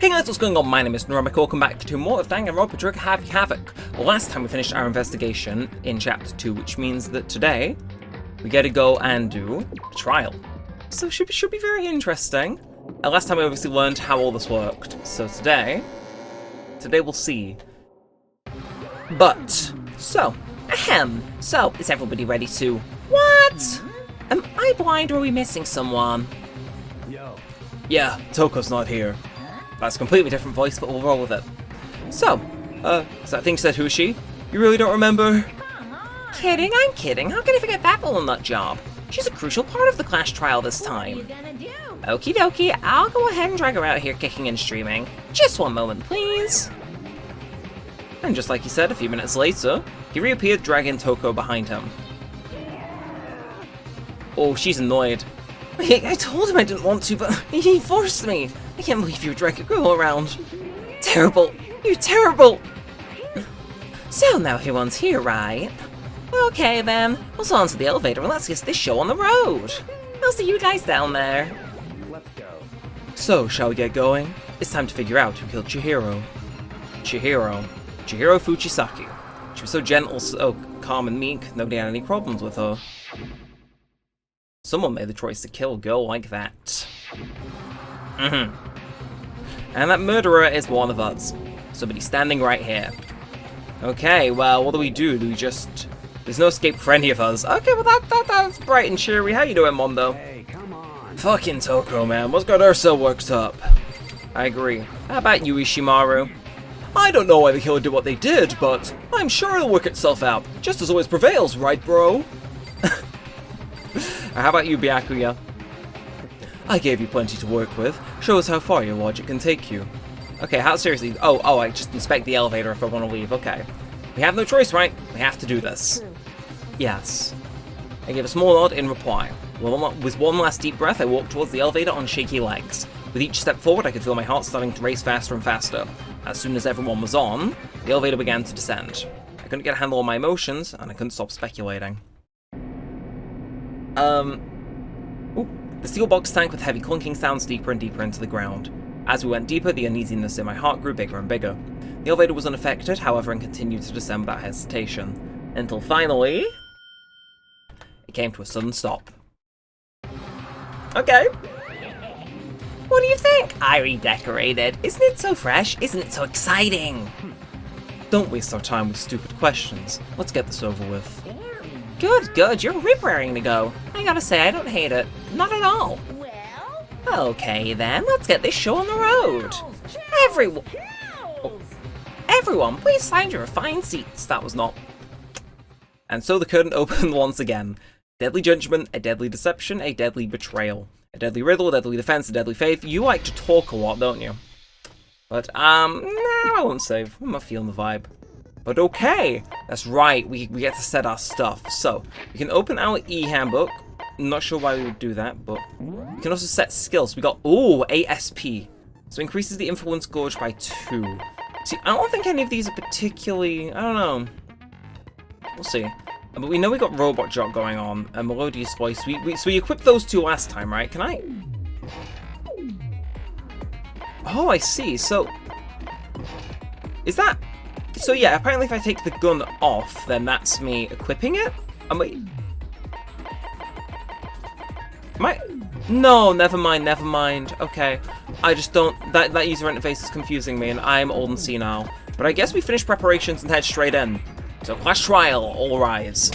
Hey guys, what's going on? My name is Neremik. Welcome back to more of Danganronpa Havoc. Well, last time we finished our investigation in Chapter 2, which means that today we get to go and do a trial. So should be very interesting. Last time we obviously learned how all this worked, so today we'll see. But, so is everybody ready to... What? Am I blind or are we missing someone? Yo. Yeah, Toko's not here. That's a completely different voice, but we'll roll with it. So that thing said, who's she? You really don't remember? Kidding, I'm kidding. How can I forget that little nut job? She's a crucial part of the Clash trial this time. What are you gonna do? Okie dokie, I'll go ahead and drag her out here kicking and streaming. Just one moment, please. And just like he said, a few minutes later, he reappeared, dragging Toko behind him. Oh, she's annoyed. I told him I didn't want to, but he forced me. I can't believe you drag a girl around. Terrible. You're terrible. So now everyone's here, right? Okay then, let's on to the elevator and let's get this show on the road. I'll see you guys down there. Let's go. So, shall we get going? It's time to figure out who killed Chihiro. Chihiro Fujisaki. She was so gentle, so calm and meek, nobody had any problems with her. Someone made the choice to kill a girl like that. And that murderer is one of us. Somebody standing right here. Okay, well, what do we do? Do we just... There's no escape for any of us. Okay, well that's bright and cheery. How you doing, Mondo? Hey, come on. Fucking Toko, man. What's got her so worked up? I agree. How about you, Ishimaru? I don't know why the killer did what they did, but I'm sure it'll work itself out. Justice always prevails, right, bro? How about you, Byakuya? I gave you plenty to work with. Show us how far your logic can take you. Okay, how seriously? Oh, I just inspect the elevator if I want to leave. Okay. We have no choice, right? We have to do this. Yes. I gave a small nod in reply. With one last deep breath, I walked towards the elevator on shaky legs. With each step forward, I could feel my heart starting to race faster and faster. As soon as everyone was on, the elevator began to descend. I couldn't get a handle on my emotions, and I couldn't stop speculating. The steel box sank with heavy clunking sounds deeper and deeper into the ground. As we went deeper, the uneasiness in my heart grew bigger and bigger. The elevator was unaffected, however, and continued to descend without hesitation. Until finally... it came to a sudden stop. Okay. What do you think? I redecorated. Isn't it so fresh? Isn't it so exciting? Don't waste our time with stupid questions. Let's get this over with. Good, you're raring to go. I gotta say, I don't hate it. Not at all. Well, Okay then, let's get this show on the road. Everyone, please find your assigned seats. That was not... And so the curtain opened once again. Deadly judgment, a deadly deception, a deadly betrayal. A deadly riddle, a deadly defense, a deadly faith. You like to talk a lot, don't you? But, no, I won't save. I'm not feeling the vibe. But okay, that's right, we get to set our stuff. So, we can open our e-handbook. I'm not sure why we would do that, but we can also set skills. We got, ooh, ASP. So increases the influence gauge by 2. See, I don't think any of these are particularly, I don't know. We'll see. But we know we got Robot Jock going on, and Melodious Voice. So we equipped those 2 last time, right? Can I? Oh, I see. So, is that... So yeah, apparently if I take the gun off, then that's me equipping it? Am I... No, never mind. Okay. I just don't... That user interface is confusing me, and I'm old and senile. But I guess we finished preparations and head straight in. So, Clash Trial, all rise.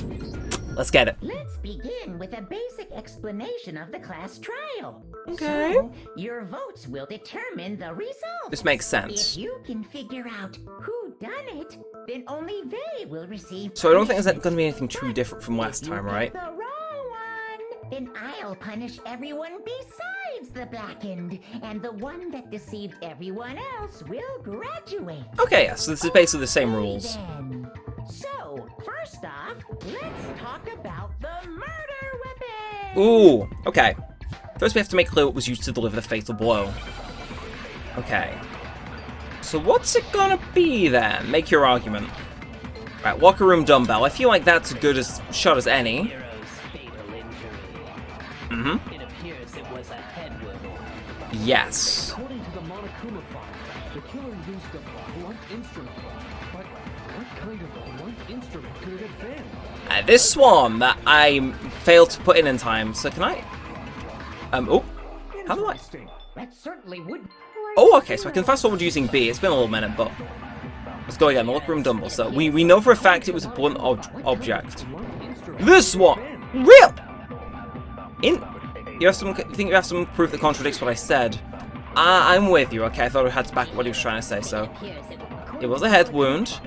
Let's get it. let's begin with a basic explanation of the class trial. Okay. So, your votes will determine the results. This makes sense. If you can figure out who done it, then only they will receive. So I don't think there's going to be anything too different from last time, right? The wrong one. Then I'll punish everyone besides the blackened, and the one that deceived everyone else will graduate. Okay, yeah, so this is basically the same rules. Then. So, first off, let's talk about the murder weapon. Ooh, okay. First we have to make clear what was used to deliver the fatal blow. Okay. So what's it gonna be then? Make your argument. Right, locker room dumbbell. I feel like that's as good a shot as any. It appears it was a head wound. Yes. According to the Monokuma The killer used a blunt instrument. But what kind of blunt instrument could it have been? This one that I failed to put in time. So can I? Oh, how do I? That certainly would. Oh, okay. So I can fast forward using B. It's been a little minute, but let's go again. The locker room dumbbell. So we know for a fact it was a blunt object. This one, real. You think you have some proof that contradicts what I said? I'm with you. Okay, I thought I had to back up what he was trying to say. So it was a head wound.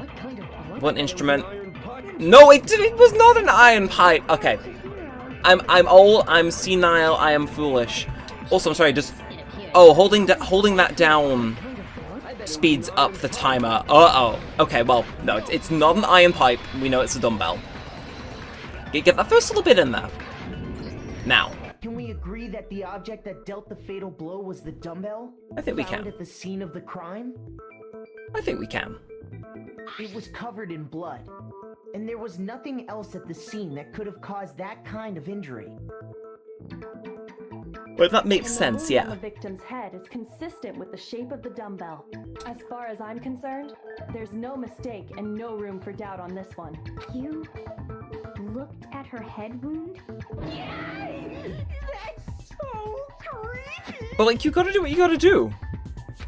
Blunt instrument. No, it was not an iron pipe. Okay, I'm old. I'm senile. I am foolish. Also, I'm sorry. Just holding that down speeds up the timer. Okay, well, no, it's not an iron pipe. We know it's a dumbbell. Get that first little bit in there. Now. Can we agree that the object that dealt the fatal blow was the dumbbell? I think we found can. At the scene of the crime? I think we can. It was covered in blood, and there was nothing else at the scene that could have caused that kind of injury. Well, that makes sense, The wound yeah. on the victim's head is consistent with the shape of the dumbbell. As far as I'm concerned, there's no mistake and no room for doubt on this one. You looked at her head wound? That's so creepy! But like, you gotta do what you gotta do.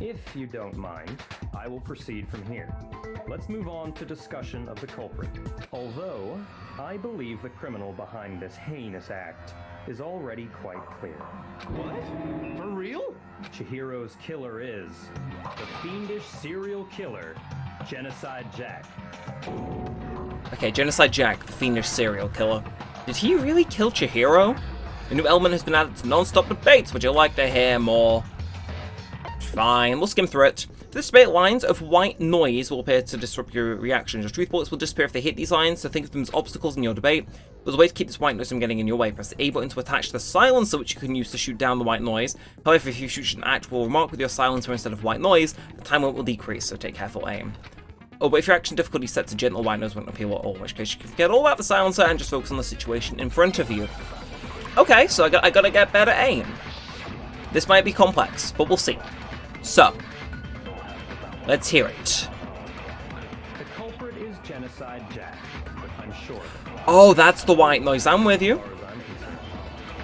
If you don't mind, I will proceed from here. Let's move on to discussion of the culprit. Although, I believe the criminal behind this heinous act is already quite clear. What? For real? Chihiro's killer is the fiendish serial killer, Genocide Jack. Okay, Genocide Jack, the fiendish serial killer. Did he really kill Chihiro? A new element has been added to non-stop debates. Would you like to hear more? Fine, we'll skim through it. This debate, lines of white noise will appear to disrupt your reactions. Your truth bullets will disappear if they hit these lines, so think of them as obstacles in your debate. There's a way to keep this white noise from getting in your way. Press the A button to attach the silencer, which you can use to shoot down the white noise. However, if you shoot an actual remark with your silencer instead of white noise, the time limit will decrease, so take careful aim. Oh, but if your action difficulty is set to gentle, white noise won't appear at all, in which case you can forget all about the silencer and just focus on the situation in front of you. Okay, so I gotta get better aim. This might be complex, but we'll see. So, let's hear it. The culprit is Genocide Jack, I'm sure. Oh, that's the white noise. I'm with you. As far as I'm concerned.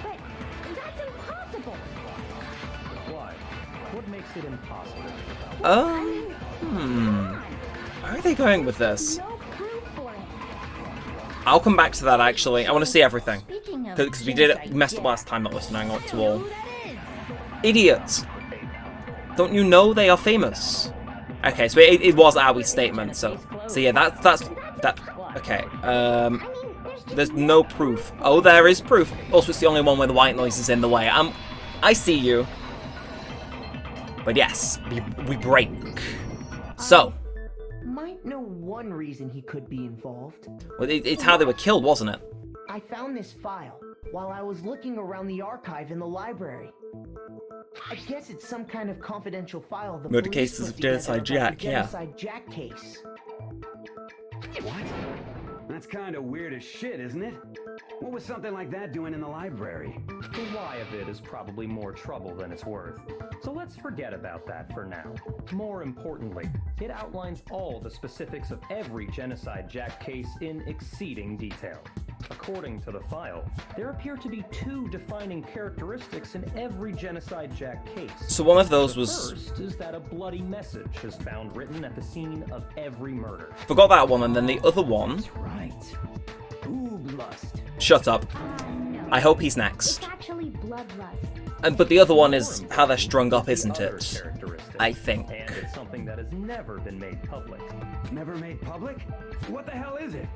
But that's impossible! Why? What makes it impossible? Where are they going with this? No proof for it. I'll come back to that, actually. I want to see everything. Speaking of Because we did it, genocide, messed up yeah. last time not listening I to don't know all. who that is. Idiots! Don't you know they are famous? Okay, so it was Awie's statement, so yeah, that's okay. There's no proof. Oh, there is proof. Also, it's the only one where the white noise is in the way. I see you. But yes, we break. So, Might know one reason he could be involved. well, it's how they were killed, wasn't it? I found this file while I was looking around the archive in the library. I guess it's some kind of confidential file the Murder police cases put of Genocide together about Jack, the yeah. Genocide Jack case. What? That's kind of weird as shit, isn't it? What was something like that doing in the library? The why of it is probably more trouble than it's worth. So let's forget about that for now. More importantly, it outlines all the specifics of every Genocide Jack case in exceeding detail. According to the file, there appear to be two defining characteristics in every Genocide Jack case. So one of those The was... first is that a bloody message is found written at the scene of every murder. Forgot that one, and then the other one... Right. Boob lust. Shut up. No. I hope he's It's next. actually bloodlust. But the other one is how they're strung up, isn't The other it? characteristic. I think. And it's something that has never been made public. Never made public? What the hell is it?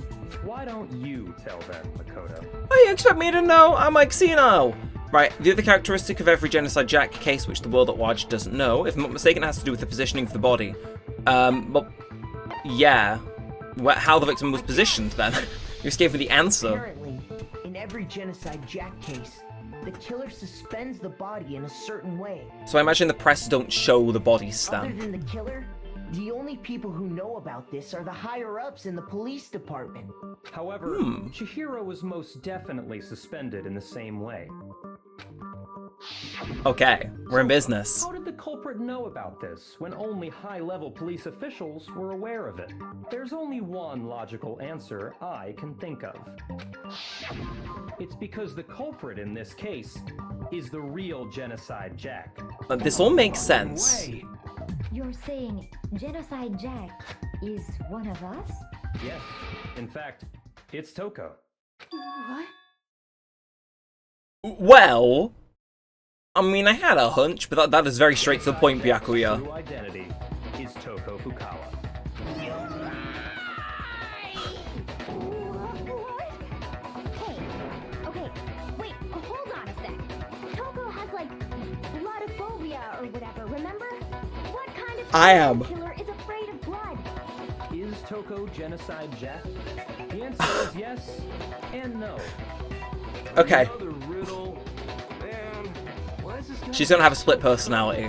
Why don't you tell them, Makoto? Oh, you expect me to know? I'm like senile. Right, the other characteristic of every Genocide Jack case, which the world at large doesn't know, if I'm not mistaken, it has to do with the positioning of the body. But yeah, how the victim was positioned then. You just gave me the answer. Apparently, in every Genocide Jack case, the killer suspends the body in a certain way. So I imagine the press don't show the body Other stand. than the killer, the only people who know about this are the higher-ups in the police department. However, Chihiro was most definitely suspended in the same way. Okay, we're in business. How did the culprit know about this when only high-level police officials were aware of it? There's only one logical answer I can think of. It's because the culprit in this case is the real Genocide Jack. This all makes sense. Way. You're saying Genocide Jack is one of us? Yes, in fact, it's Toko. What? Well, I mean, I had a hunch, but that is very straight to the point, Byakuya. True identity is Toko Fukawa. What? Okay, wait, hold on a sec. Toko has like bloodophobia or whatever, remember? What kind of I am. killer is afraid of blood? Is Toko Genocide Jack? The answer is yes and no. Okay, Another riddle. Man, why is this guy she's gonna have a split personality,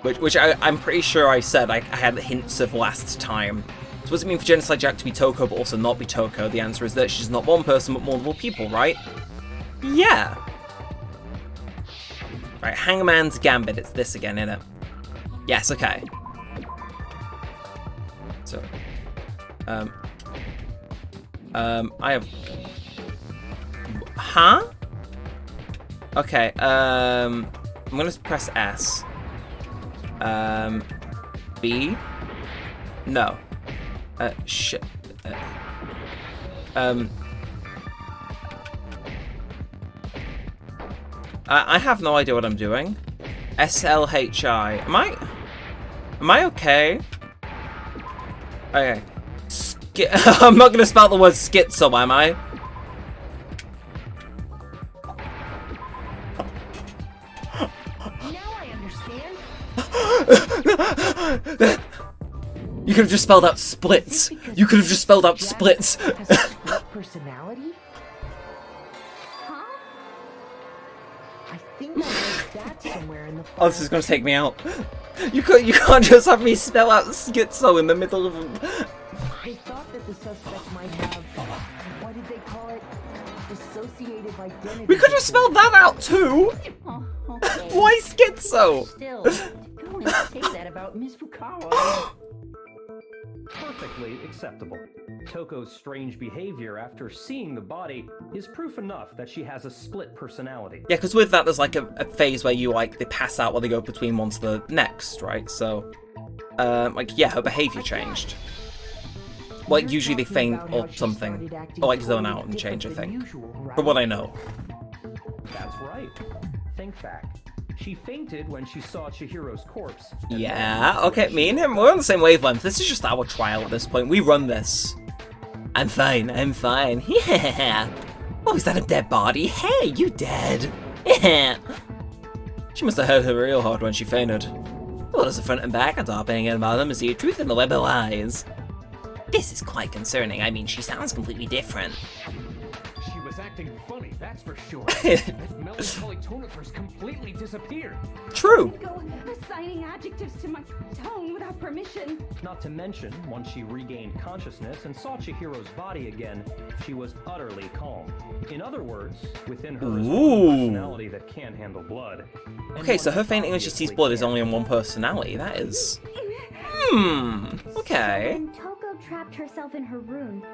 which I'm pretty sure I said I had hints of last time. So what does it mean for Genocide Jack to be Toko but also not be Toko? The answer is that she's not one person but multiple people, right? Yeah. Right, Hangman's Gambit, it's this again, innit? Yes, okay. So, I have... Huh? Okay, I'm gonna press S. B? No. Shit. I have no idea what I'm doing. SLHI. Am I okay? Okay. I'm not gonna spell the word schizo, am I? Now I understand. You could have just spelled out splits. You could have just spelled out splits. Has a split personality? Huh? I think I read that somewhere in the Oh, this is gonna take me out. You can't just have me spell out schizo in the middle of. They thought that the suspect might have, what did they call it? Dissociative identity. We could have spelled that out too. Oh, okay. Why schizo? Still, go and say that about Miss Fukawa. Perfectly acceptable. Toko's strange behavior after seeing the body is proof enough that she has a split personality. Yeah, because with that, there's like a phase where you they pass out while they go between one to the next, right? So, yeah, her behavior changed. Like, usually they faint or something. Or like zone out and change, I think. From what I know. That's right. Think back. She fainted when she saw Chihiro's corpse. Yeah, okay, me and him, we're on the same wavelength. This is just our trial at this point. We run this. I'm fine, Yeah. Oh, is that a dead body? Hey, you dead. Yeah. She must have hurt her real hard when she fainted. Well, there's a front and back, and paying about them to see truth in the web of lies. This is quite concerning. I mean, she sounds completely different. She was acting funny, that's for sure. That melancholy tone of hers completely disappeared. True. Go assigning adjectives to my tone without permission. Not to mention, once she regained consciousness and saw Chihiro's body again, she was utterly calm. In other words, within her is Ooh. one personality that can't handle blood. and Okay, so one her that fainting when she sees obviously blood is can't. only in one personality. That is... Okay. When Toko trapped herself in her room,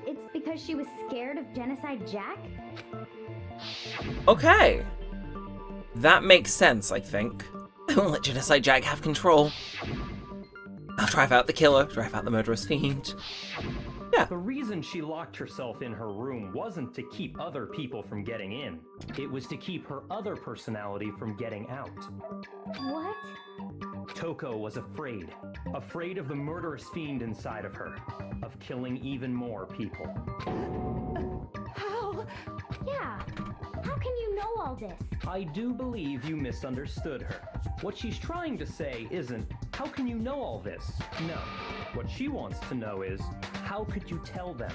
it's because she was scared of Genocide Jack? Okay. That makes sense, I think. I won't let Genocide Jack have control. I'll drive out the killer, drive out the murderous fiend. The reason she locked herself in her room wasn't to keep other people from getting in. It was to keep her other personality from getting out. What? Toko was afraid. Afraid of the murderous fiend inside of her. Of killing even more people. How? Yeah. How can you know all this? I do believe you misunderstood her. What she's trying to say isn't, how can you know all this? No. What she wants to know is, how could you tell them?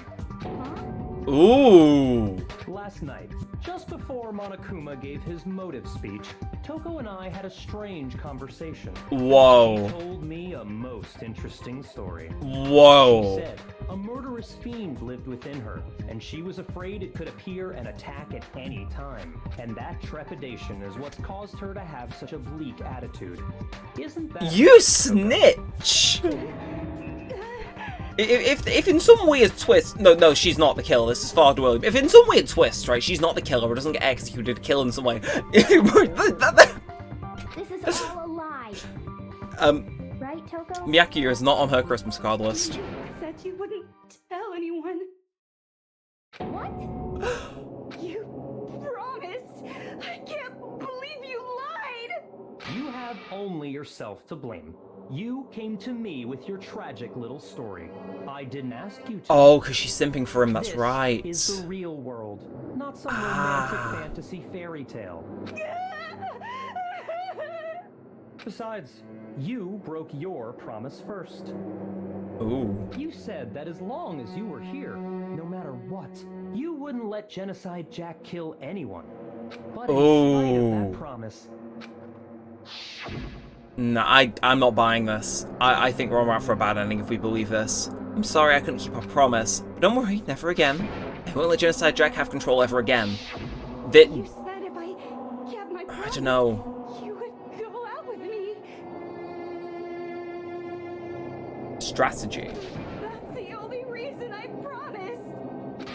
Ooh. Last night, just before Monokuma gave his motive speech, Toko and I had a strange conversation. Whoa. He told me a most most interesting story. Whoa. She said a murderous fiend lived within her, and she was afraid it could appear and attack at any time. And that trepidation is what's caused her to have such a bleak attitude. Isn't that... You snitch! If in some weird twist... No, she's not the killer. This is far too early. If in some weird twist, right, she's not the killer or doesn't get executed, killed in some way... This is all a lie. Right, Toko? Miyaki is not on her Christmas card list. You said you wouldn't tell anyone. What? You promised. I can't believe you lied. You have only yourself to blame. You came to me with your tragic little story. I didn't ask you to. Oh, because she's simping for him, that's This right. is the real world, not some romantic fantasy fairy tale. Besides, you broke your promise first. Ooh. You said that as long as you were here, no matter what, you wouldn't let Genocide Jack kill anyone. But in spite of that promise, Nah, I'm not buying this. I think we're on route for a bad ending if we believe this. I'm sorry I couldn't keep our promise, but don't worry, never again. I won't let Genocide Jack have control ever again. You said if I kept my promise, I don't know. you would go out with me. Strategy. That's the only reason I promised.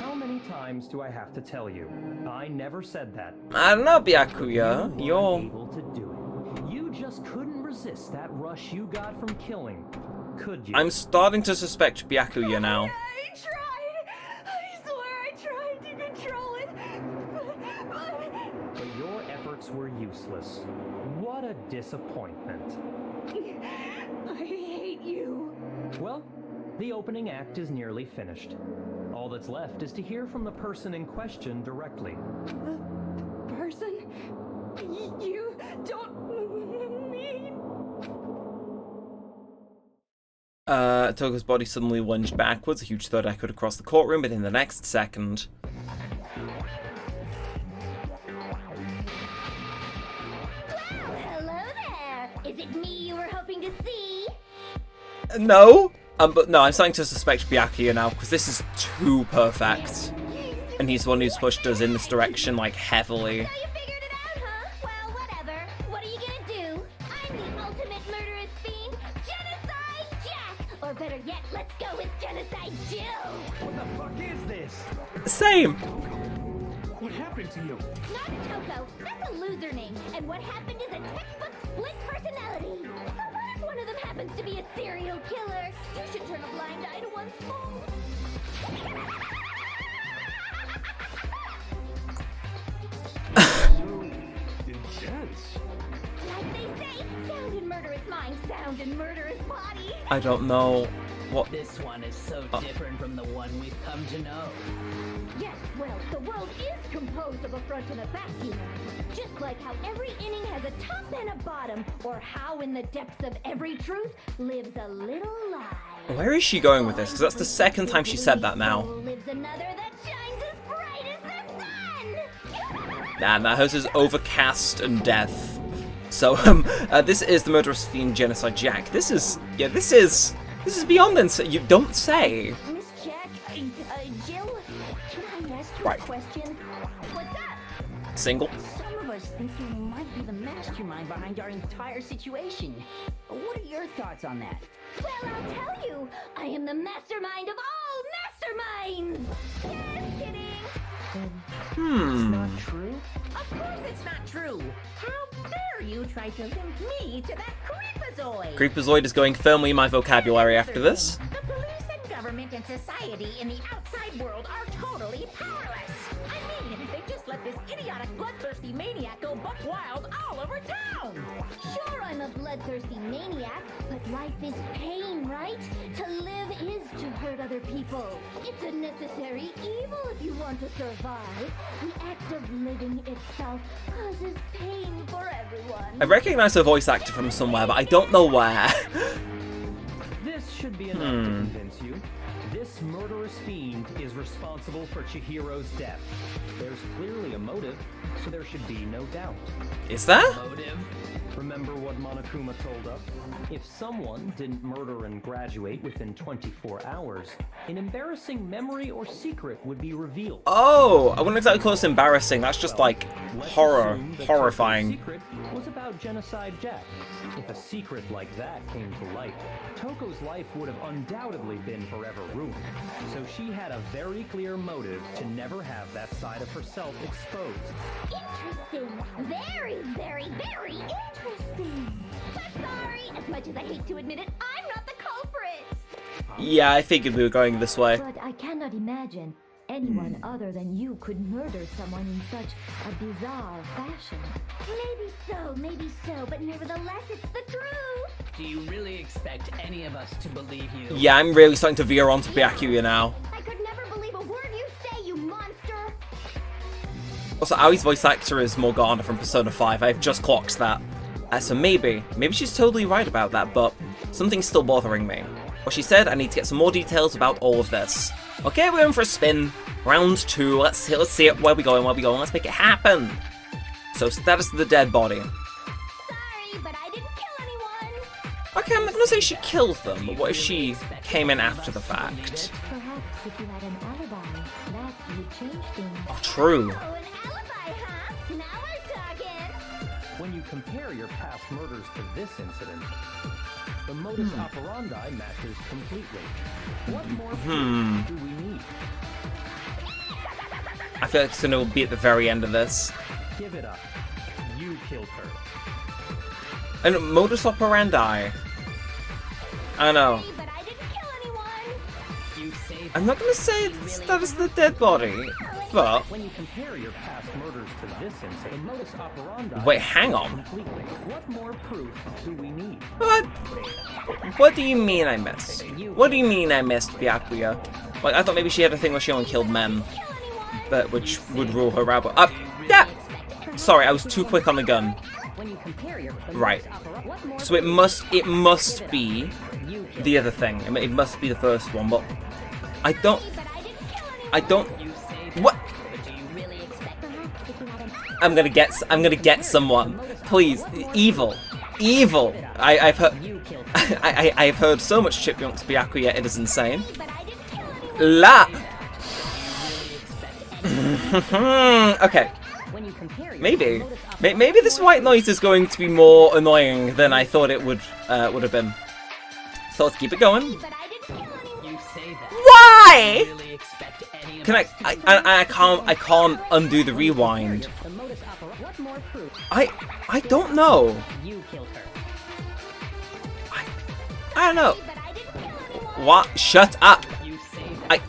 how many times do I have to tell you? I never said that. I don't know, Byakuya. You You're... weren't able to do it. You just couldn't resist that rush you got from killing, could you? I'm starting to suspect Byakuya now. I tried. I swear I tried to control it. But your efforts were useless. What a disappointment. I hate you. Well, the opening act is nearly finished. All that's left is to hear from the person in question directly. Person? You don't mean... Toko's body suddenly lunged backwards, a huge thud echoed across the courtroom, but in the next second... Hello there. Is it me you were hoping to see? No! But no, I'm starting to suspect Byakuya now, because this is too perfect. And he's the one who's pushed us in this direction, like, heavily. So you figured it out, huh? Well, whatever. What are you gonna do? I'm the ultimate murderous fiend, Genocide Jack! Or better yet, let's go with Genocide Jill! What the fuck is this? Same! What happened to you? Not Toko. That's a loser name. And what happened is a textbook split personality. So what if one of them happens to be a serial killer? You should turn a blind eye to one's fault. So intense. Like they say, sound in murderous mind, sound in murderous body. I don't know what... This one is so different from the one we've come to know. Yes, well, the world is composed of a front and a back humor. Just like how every inning has a top and a bottom, or how in the depths of every truth lives a little lie. Where is she going with this? Because that's the second time she said that now. Lives another that shines as bright as the sun. Nah, that house is overcast and death. So, this is the murderous fiend Genocide Jack. This is beyond insane. You don't say. Miss Jack, Jill, can I ask you Right. a question? What's up? Single. Some of us think you might be the mastermind behind our entire situation. What are your thoughts on that? Well, I'll tell you. I am the mastermind of all masterminds. Just kidding. Not true? Of course it's not true. How dare you try to link me to that creepazoid? Creepazoid is going firmly in my vocabulary after this. The police and government and society in the outside world are totally powerless. I mean, they just let this idiotic bloodthirsty maniac go buck wild all over town. Sure, I'm a bloodthirsty maniac, but life is pain, right? To live is to hurt other people. It's a necessary evil if you want to survive. The act of living itself causes pain for everyone. I recognize her voice actor from somewhere, but I don't know where. This should be enough to convince you. This This murderous fiend is responsible for Chihiro's death. There's clearly a motive, so there should be no doubt. Is there? Motive? Remember what Monokuma told us? If someone didn't murder and graduate within 24 hours, an embarrassing memory or secret would be revealed. Oh, I wouldn't exactly call this embarrassing. That's just like Let's horror, assume that horrifying. Toko's secret was about Genocide Jack. If a secret like that came to light, Toko's life would have undoubtedly been forever ruined. So she had a very clear motive to never have that side of herself exposed. Interesting. Very, very, very interesting. But sorry, as much as I hate to admit it, I'm not the culprit. Yeah, I figured we were going this way. But I cannot imagine anyone other than you could murder someone in such a bizarre fashion. Maybe so, but nevertheless, it's the truth. Do you really expect any of us to believe you? Yeah, I'm really starting to veer onto Byakuya now. I could never believe a word you say, you monster. Also, Aoi's voice actor is Morgana from Persona 5. I've just clocked that. So maybe she's totally right about that, but something's still bothering me. Well, she said I need to get some more details about all of this. Okay, we're in for a spin. Round 2. Let's see it. Where we going? Let's make it happen. So, status of the dead body. Sorry, but I didn't kill anyone. Okay, I'm not gonna say she killed them, but what if she came in after the fact? Perhaps if you had an alibi, that would change things. Oh, true. Oh, an alibi, huh? Now we're talking. When you compare your past murders to this incident, the modus operandi matches completely. What more proof do we need? I feel like it's gonna be at the very end of this. Give it up. You killed her. And modus operandi. I don't know. Sorry, but I didn't kill anyone. You saved I'm not gonna say that is the dead body, but When you compare your past murders to this incident, the modus operandi wait, hang on. completely. What more proof do we need? What do you mean I missed? What do you mean I missed Byakuya? Like, I thought maybe she had a thing where she only killed men, but which would rule her out. But yeah. Sorry, I was too quick on the gun. Right. So it must be the other thing. It must be the first one, but I don't. What? I'm gonna get someone. Please, evil. I've heard. I've heard so much Chipmunks Byakuya, it is insane. Okay. Maybe this white noise is going to be more annoying than I thought it would have been. So let's keep it going. You say that. Why? You really expect any of Can us I can't undo the rewind. What more proof? I don't know. You killed her. I don't know. What? Shut up. You say that.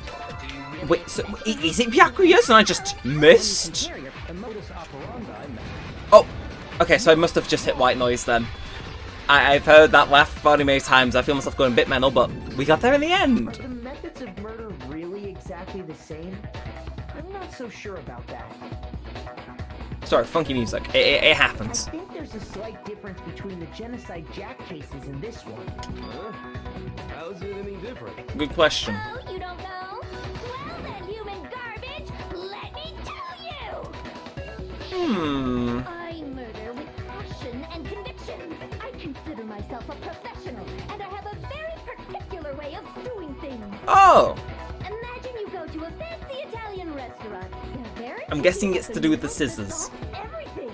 I wait. So is it Byakuya's and I just missed? Oh, okay. So I must have just hit white noise then. I've heard that laugh far too many times. I feel myself going a bit mental, but we got there in the Are end. the methods of murder really exactly the same? I'm not so sure about that. Sorry, funky music. It happens. I think there's a slight difference between the Genocide Jack cases and this one. How's it any different? Good question. Oh, you don't know? Well then, human garbage, let me tell you. I murder with passion and conviction. I consider myself a professional, and I have a very particular way of doing things. Oh, Imagine you go to a fancy Italian restaurant. They're very I'm guessing it's to do with the scissors. everything.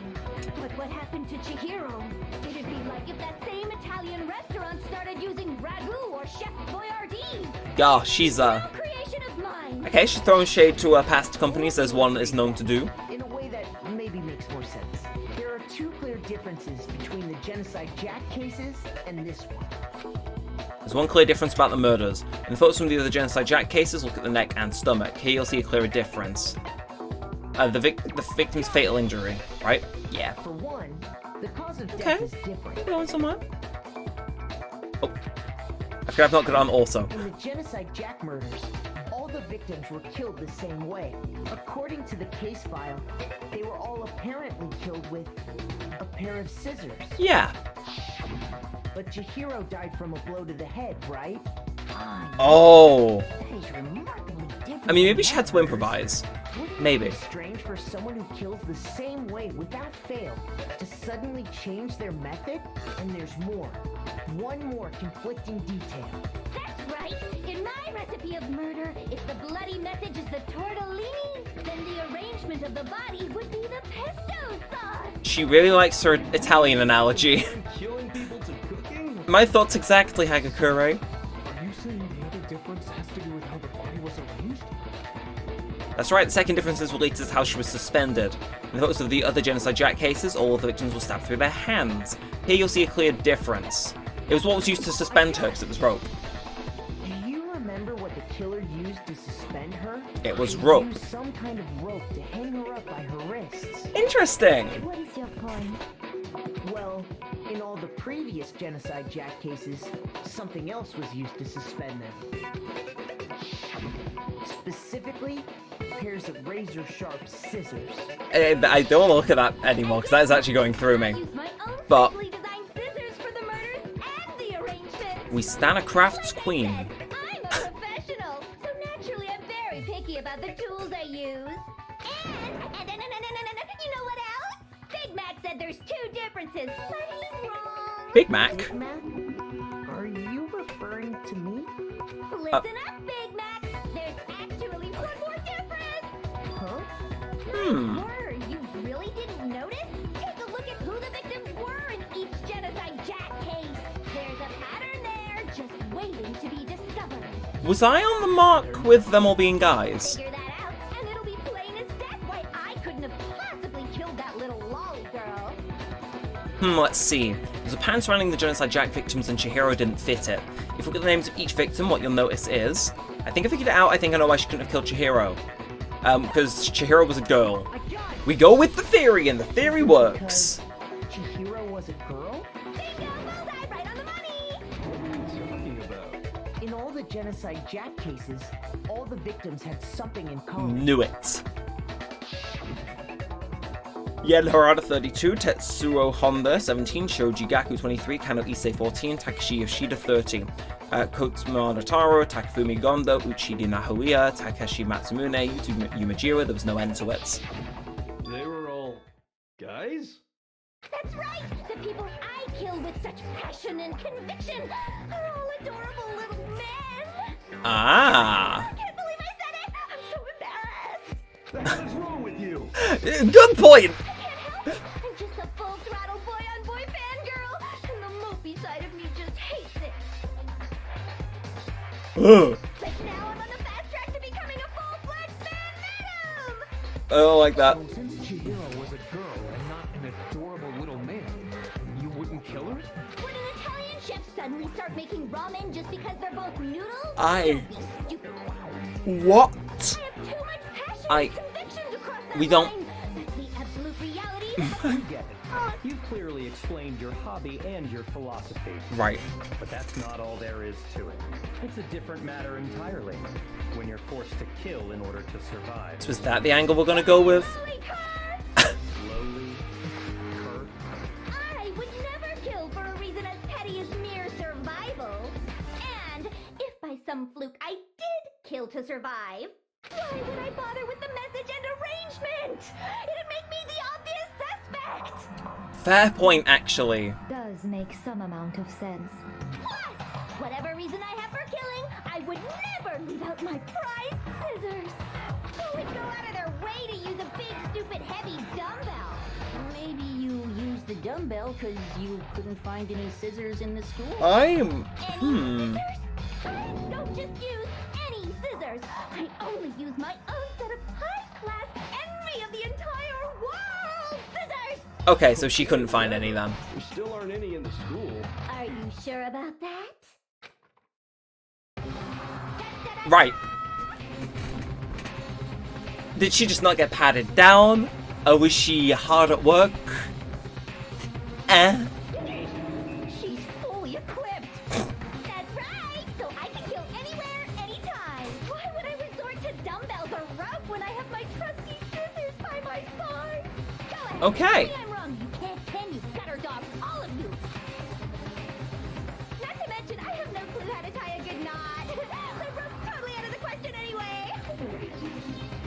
But what happened to Chihiro? It'd be like if that same Italian restaurant started using ragu or Chef Boyardee. Gosh, she's No creation of mine. okay. She's throwing shade to past companies, as one is known to do. In a way that maybe makes more sense. There are two clear differences between the Genocide Jack cases and this one. There's one clear difference about the murders. In photos from the other Genocide Jack cases, look at the neck and stomach. Here you'll see a clearer difference. The victim's fatal injury, right? Yeah. For one, the cause of death Okay. is different. We're going somewhere. Oh. I forgot I've not got on also. In the Genocide Jack murders, all the victims were killed the same way. According to the case file, they were all apparently killed with a pair of scissors. Yeah. But Chihiro died from a blow to the head, right? Oh. That is remarkably different. I mean, maybe from she had to others. improvise. Wouldn't Maybe. it be strange for someone who kills the same way without fail to suddenly change their method? And there's more. One more conflicting detail. That's right. In my recipe of murder, if the bloody message is the tortellini, then the arrangement of the body would be the pesto sauce. She really likes her Italian analogy. Killing people to cooking? My thoughts exactly, Hagakure. Are you saying the other difference has to do with how the body was arranged? That's right, the second difference is related to how she was suspended. In the photos of the other Genocide Jack cases, all of the victims were stabbed through their hands. Here you'll see a clear difference. It was what was used to suspend her, because it was rope. Do you remember what the killer used to suspend her? It was He rope. used some kind of rope to hang her up by her wrists. Interesting! What is your point? Well, in all the previous Genocide Jack cases, something else was used to suspend them. Specifically, pairs of razor-sharp scissors. I don't want to look at that anymore, because that is actually going through me. Use my own But specially designed scissors for the murders and the arrangement. we stand a crafts queen. I'm a professional, so naturally I'm very picky about the tools I use. And you know what else? Big Mac said there's two differences, but he's wrong. Big Mac? Big Mac? Are you referring to me? Listen up, Big Mac. There's actually one more difference. Huh? Word, you really didn't notice? Take a look at who the victims were in each Genocide Jack case. There's a pattern there, just waiting to be discovered. Was I on the mark with them all being guys? Figure that out, and it'll be plain as death why I couldn't have possibly killed that little lolly girl. Let's see. There's a pattern surrounding the Genocide Jack victims and Chihiro didn't fit it. If you look at the names of each victim, what you'll notice is... I think I figured it out, I think I know why she couldn't have killed Chihiro. Because Chihiro was a girl. We go with the theory, and the theory works. Chihiro was a girl? Bingo, bullseye, right on the money! What are you talking about? In all the Genocide Jack cases, all the victims had something in common. Knew it. Yen Harada 32, Tetsuro Honda 17, Shoji Gaku 23, Kano Issei 14, Takashi Yoshida 30, Kotsuma Notaro, Takafumi Gondo, Uchidi Nahoya, Takeshi Matsumune, Yuto Yumajira. There was no end to it. They were all guys? That's right! The people I kill with such passion and conviction are all adorable little men! Ah. I can't believe I said it! I'm so embarrassed! The hell is wrong with you? Good point. I can't help it! I'm just a full-throttle boy-on-boy fangirl, and the mopey side of me just hates it. Ugh. But now I'm on the fast track to becoming a full-fledged fan venom! I don't like that. So since Chihiro was a girl and not an adorable little man, you wouldn't kill her? Would an Italian chef suddenly start making ramen just because they're both noodles? I- Don't be stupid. What? I have too much passion I- and conviction to cross that we don't- line. That's the absolute reality. You get it. You've clearly explained your hobby and your philosophy. Right. But that's not all there is to it. It's a different matter entirely. When you're forced to kill in order to survive. So is that the angle we're gonna go with? Slowly, Kurt. Slowly, Kurt. I would never kill for a reason as petty as mere survival. And if by some fluke I did kill to survive, why would I bother with the message and arrangement? It'd make me the obvious suspect. Fair point, actually. Does make some amount of sense. Plus, whatever reason I have for killing, I would never leave out my prized scissors. Who would go out of their way to use a big, stupid, heavy dumbbell? Maybe you used the dumbbell because you couldn't find any scissors in the store. I'm... Any scissors? I don't just use any scissors. I only use my own set of high-class, envy of the entire world scissors. Okay, so she couldn't find any then. There still aren't any in the school. Are you sure about that? Right. Did she just not get patted down? Or was she hard at work? She's fully equipped. That's right. So I can kill anywhere, anytime. Why would I resort to dumbbells or rope when I have my trusty scissors by my side? Go ahead. Okay. Tell me I'm wrong. You can't pen, you gutter dogs, all of you.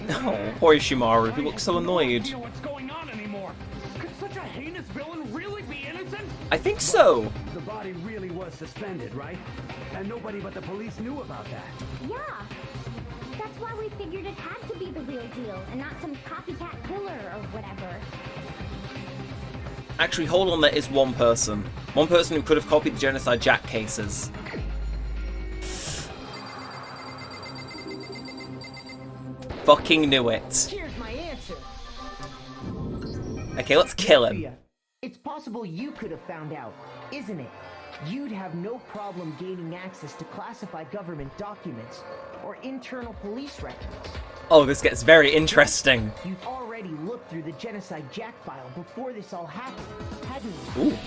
Oh, poor Ishimaru, he looks so annoyed. What's going on anymore? Could such a heinous villain really be innocent? I think so. The body really was suspended, right? And nobody but the police knew about that. Yeah. That's why we figured it had to be the real deal and not some copycat killer or whatever. Actually, hold on, there is one person. One person who could have copied the Genocide Jack cases. Fucking knew it. Here's my answer. Okay, let's kill him. It's possible you could have found out, isn't it? You'd have no problem gaining access to classified government documents or internal police records. Oh, this gets very interesting. You'd already looked through the Genocide Jack file before this all happened, hadn't you? Ooh.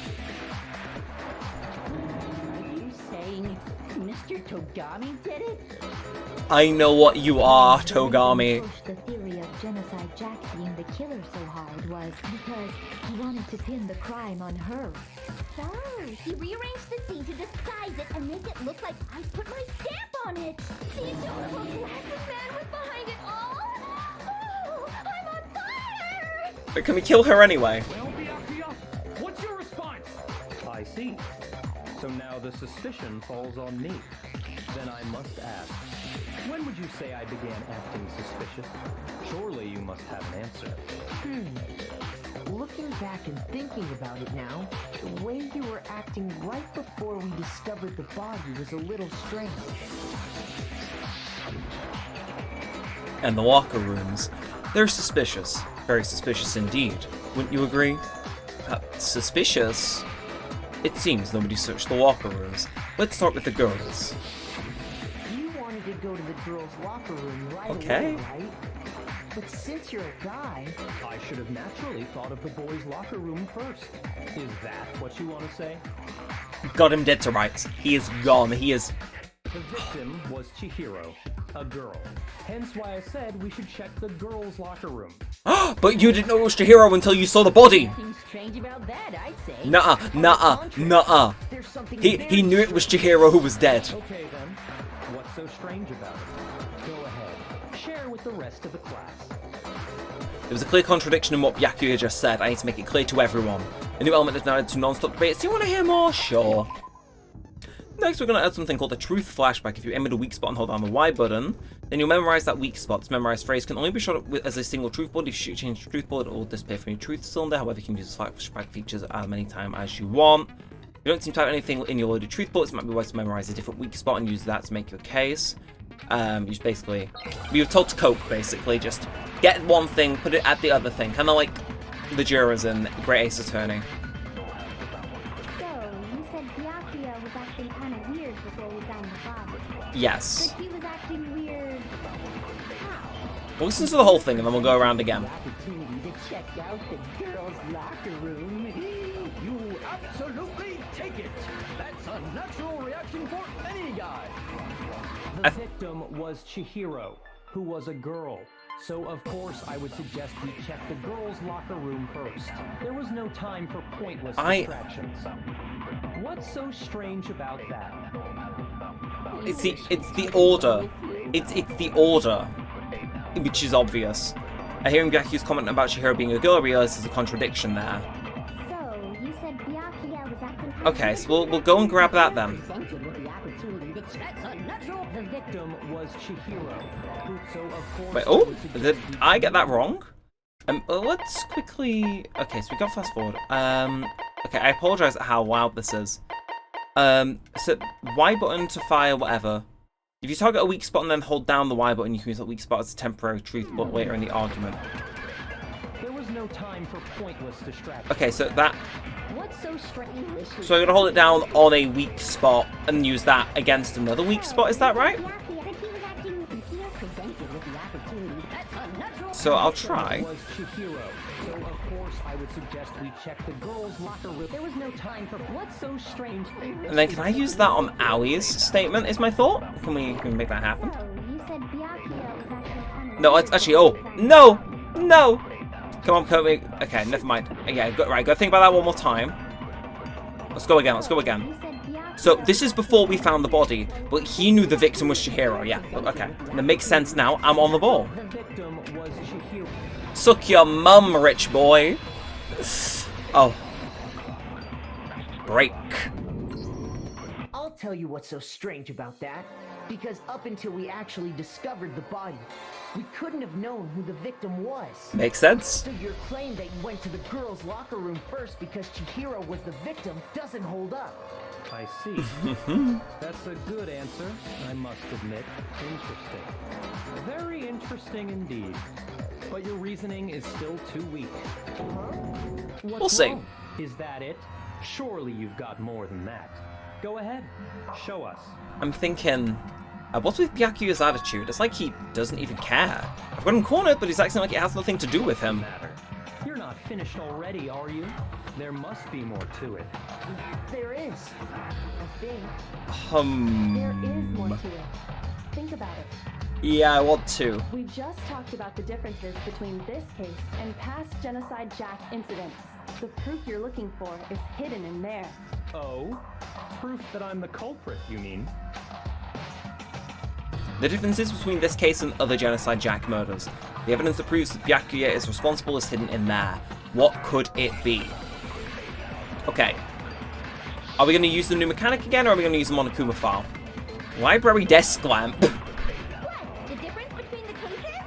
Are you saying Mr. Togami did it? I know what you are, Togami. The theory of Genocide Jack being the killer so hard was because he wanted to pin the crime on her. So, he rearranged the scene to disguise it and make it look like I put my stamp on it. The adorable glasses man was behind it all. Oh, I'm on fire! But can we kill her anyway? Well, Byakuya, what's your response? I see. So now the suspicion falls on me. Then I must ask, when would you say I began acting suspicious? Surely you must have an answer. Looking back and thinking about it now, the way you were acting right before we discovered the body was a little strange. And the locker rooms. They're suspicious. Very suspicious indeed. Wouldn't you agree? Suspicious? It seems nobody searched the locker rooms. Let's start with the girls. You wanted to go to the girls' locker room right Okay. away, right? But since you're a guy... I should have naturally thought of the boys' locker room first. Is that what you want to say? Got him dead to rights. He is gone. He is... The victim was Chihiro, a girl. Hence why I said we should check the girls' locker room. But you didn't know it was Chihiro until you saw the body! Nothing strange about that, I'd say. Nuh-uh. He knew it was Chihiro who was dead. Okay then, what's so strange about it? Go ahead, share with the rest of the class. There was a clear contradiction in what Byakuya just said. I need to make it clear to everyone. A new element is now added to non-stop debates. Do you want to hear more? Sure. Next, we're going to add something called the truth flashback. If you aim at a weak spot and hold down the Y button, then you'll memorize that weak spot. This memorized phrase can only be shot as a single truth bullet. If you change the truth bullet, it will disappear from your truth cylinder. However, you can use the flashback features as many times as you want. If you don't seem to have anything in your loaded truth bullets, it might be wise to memorize a different weak spot and use that to make your case. You just basically, you're told to cope, basically. Just get one thing, put it at the other thing. Kind of like the jurors in Great Ace Attorney. Yes. But he was acting weird. How? We'll listen to the whole thing and then we'll go around again. Opportunity to check out the girls' locker room. You absolutely take it. That's a natural reaction for any guy. The victim was Chihiro, who was a girl. So of course I would suggest we check the girls' locker room first. There was no time for pointless distractions. What's so strange about that? It's the order. It's the order, which is obvious. Hearing Byakuya's comment about Chihiro being a girl, I realize there's a contradiction there. So, you said Byakuya was acting... Okay, so we'll go and grab that then. The victim was Chihiro, so of course... Wait, oh, did I get that wrong? Let's quickly... Okay, so we got fast forward. Okay, I apologize at how loud this is. So Y button to fire whatever. If you target a weak spot and then hold down the Y button, you can use that weak spot as a temporary truth bullet later in the argument. There was no time for pointless distractions. Okay, so that... What's so strange? So I'm gonna hold it down on a weak spot and use that against another weak spot, is that right? So I'll try. So of course I would suggest we check the girls' locker room. There was no time for what's so strange. And then can I use that on Aoi's statement is my thought? Can we make that happen? No, it's actually, oh, no! Come on, okay, never mind. Yeah, go think about that one more time. Let's go again. So this is before we found the body, but he knew the victim was Chihiro, yeah, okay. That makes sense now, I'm on the ball. The victim Suck your mum, rich boy. Oh. Break. I'll tell you what's so strange about that. Because up until we actually discovered the body, we couldn't have known who the victim was. Makes sense. So your claim that you went to the girls' locker room first because Chihiro was the victim doesn't hold up. I see. That's a good answer, I must admit. Interesting. Very interesting indeed. But your reasoning is still too weak. We'll see. Wrong? Is that it? Surely you've got more than that. Go ahead. Show us. I'm thinking, what's with Byakuya's attitude? It's like he doesn't even care. I've got him cornered, but he's acting like it has nothing to do with him. You're not finished already, are you? There must be more to it. There is. I think. There is more to it. Think about it. Yeah, I want to. We just talked about the differences between this case and past Genocide Jack incidents. The proof you're looking for is hidden in there. Oh? Proof that I'm the culprit, you mean? The differences between this case and other Genocide Jack murders. The evidence that proves that Byakuya is responsible is hidden in there. What could it be? Okay. Are we going to use the new mechanic again, or are we going to use the Monokuma file? Library desk lamp. What? The difference between the cases?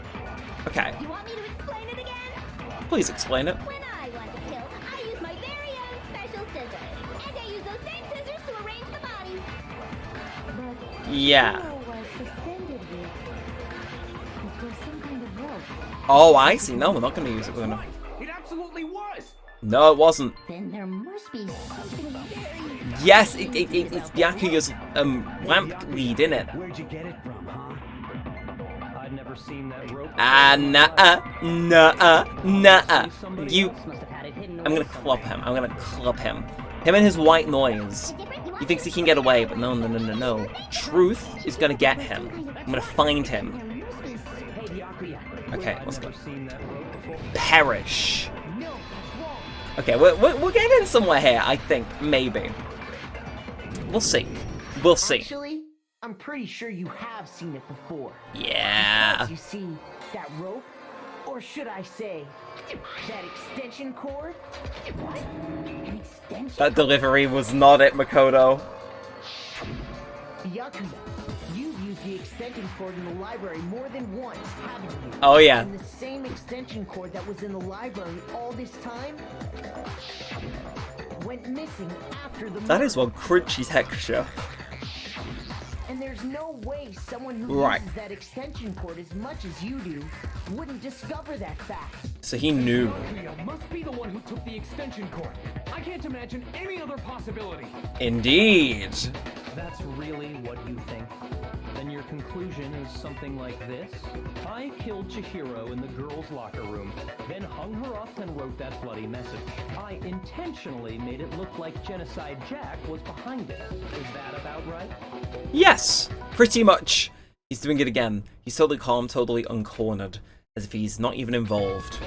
Okay. You want me to explain it again? Please explain it. When I want to kill, I use my very own special scissors. And I use those same scissors to arrange the body. Yeah. Was suspended with. It was some kind of rope. Oh, I see. No, we're not going to use it. We're gonna... It absolutely was! No, it wasn't. Then there must be something very... Yes, it's Byakuya's lamp lead, innit? Where'd you get it from, huh? I'd never seen that rope. Nah. You... I'm gonna club him. I'm gonna club him. Him and his white noise. He thinks he can get away, but no. Truth is gonna get him. I'm gonna find him. Okay, let's go. Perish. Okay, we're getting somewhere here, I think. Maybe. We'll see. We'll see. Actually, I'm pretty sure you have seen it before. Yeah. Because you see, that rope, or should I say, that extension cord? An extension That delivery was not it, Makoto. Byakuya, you've used the extension cord in the library more than once, haven't you? Oh, yeah. And the same extension cord that was in the library all this time went missing after the That is one crunchy texture. And there's no way someone who uses that extension cord as much as you do wouldn't discover that fact. So he knew. Byakuya must be the one who took the extension cord. I can't imagine any other possibility. Indeed. That's really what you think? Then your conclusion is something like this? I killed Chihiro in the girls' locker room, then hung her up and wrote that bloody message. I intentionally made it look like Genocide Jack was behind it. Is that about right? Yes, pretty much. He's doing it again. He's totally calm, totally uncornered, as if he's not even involved.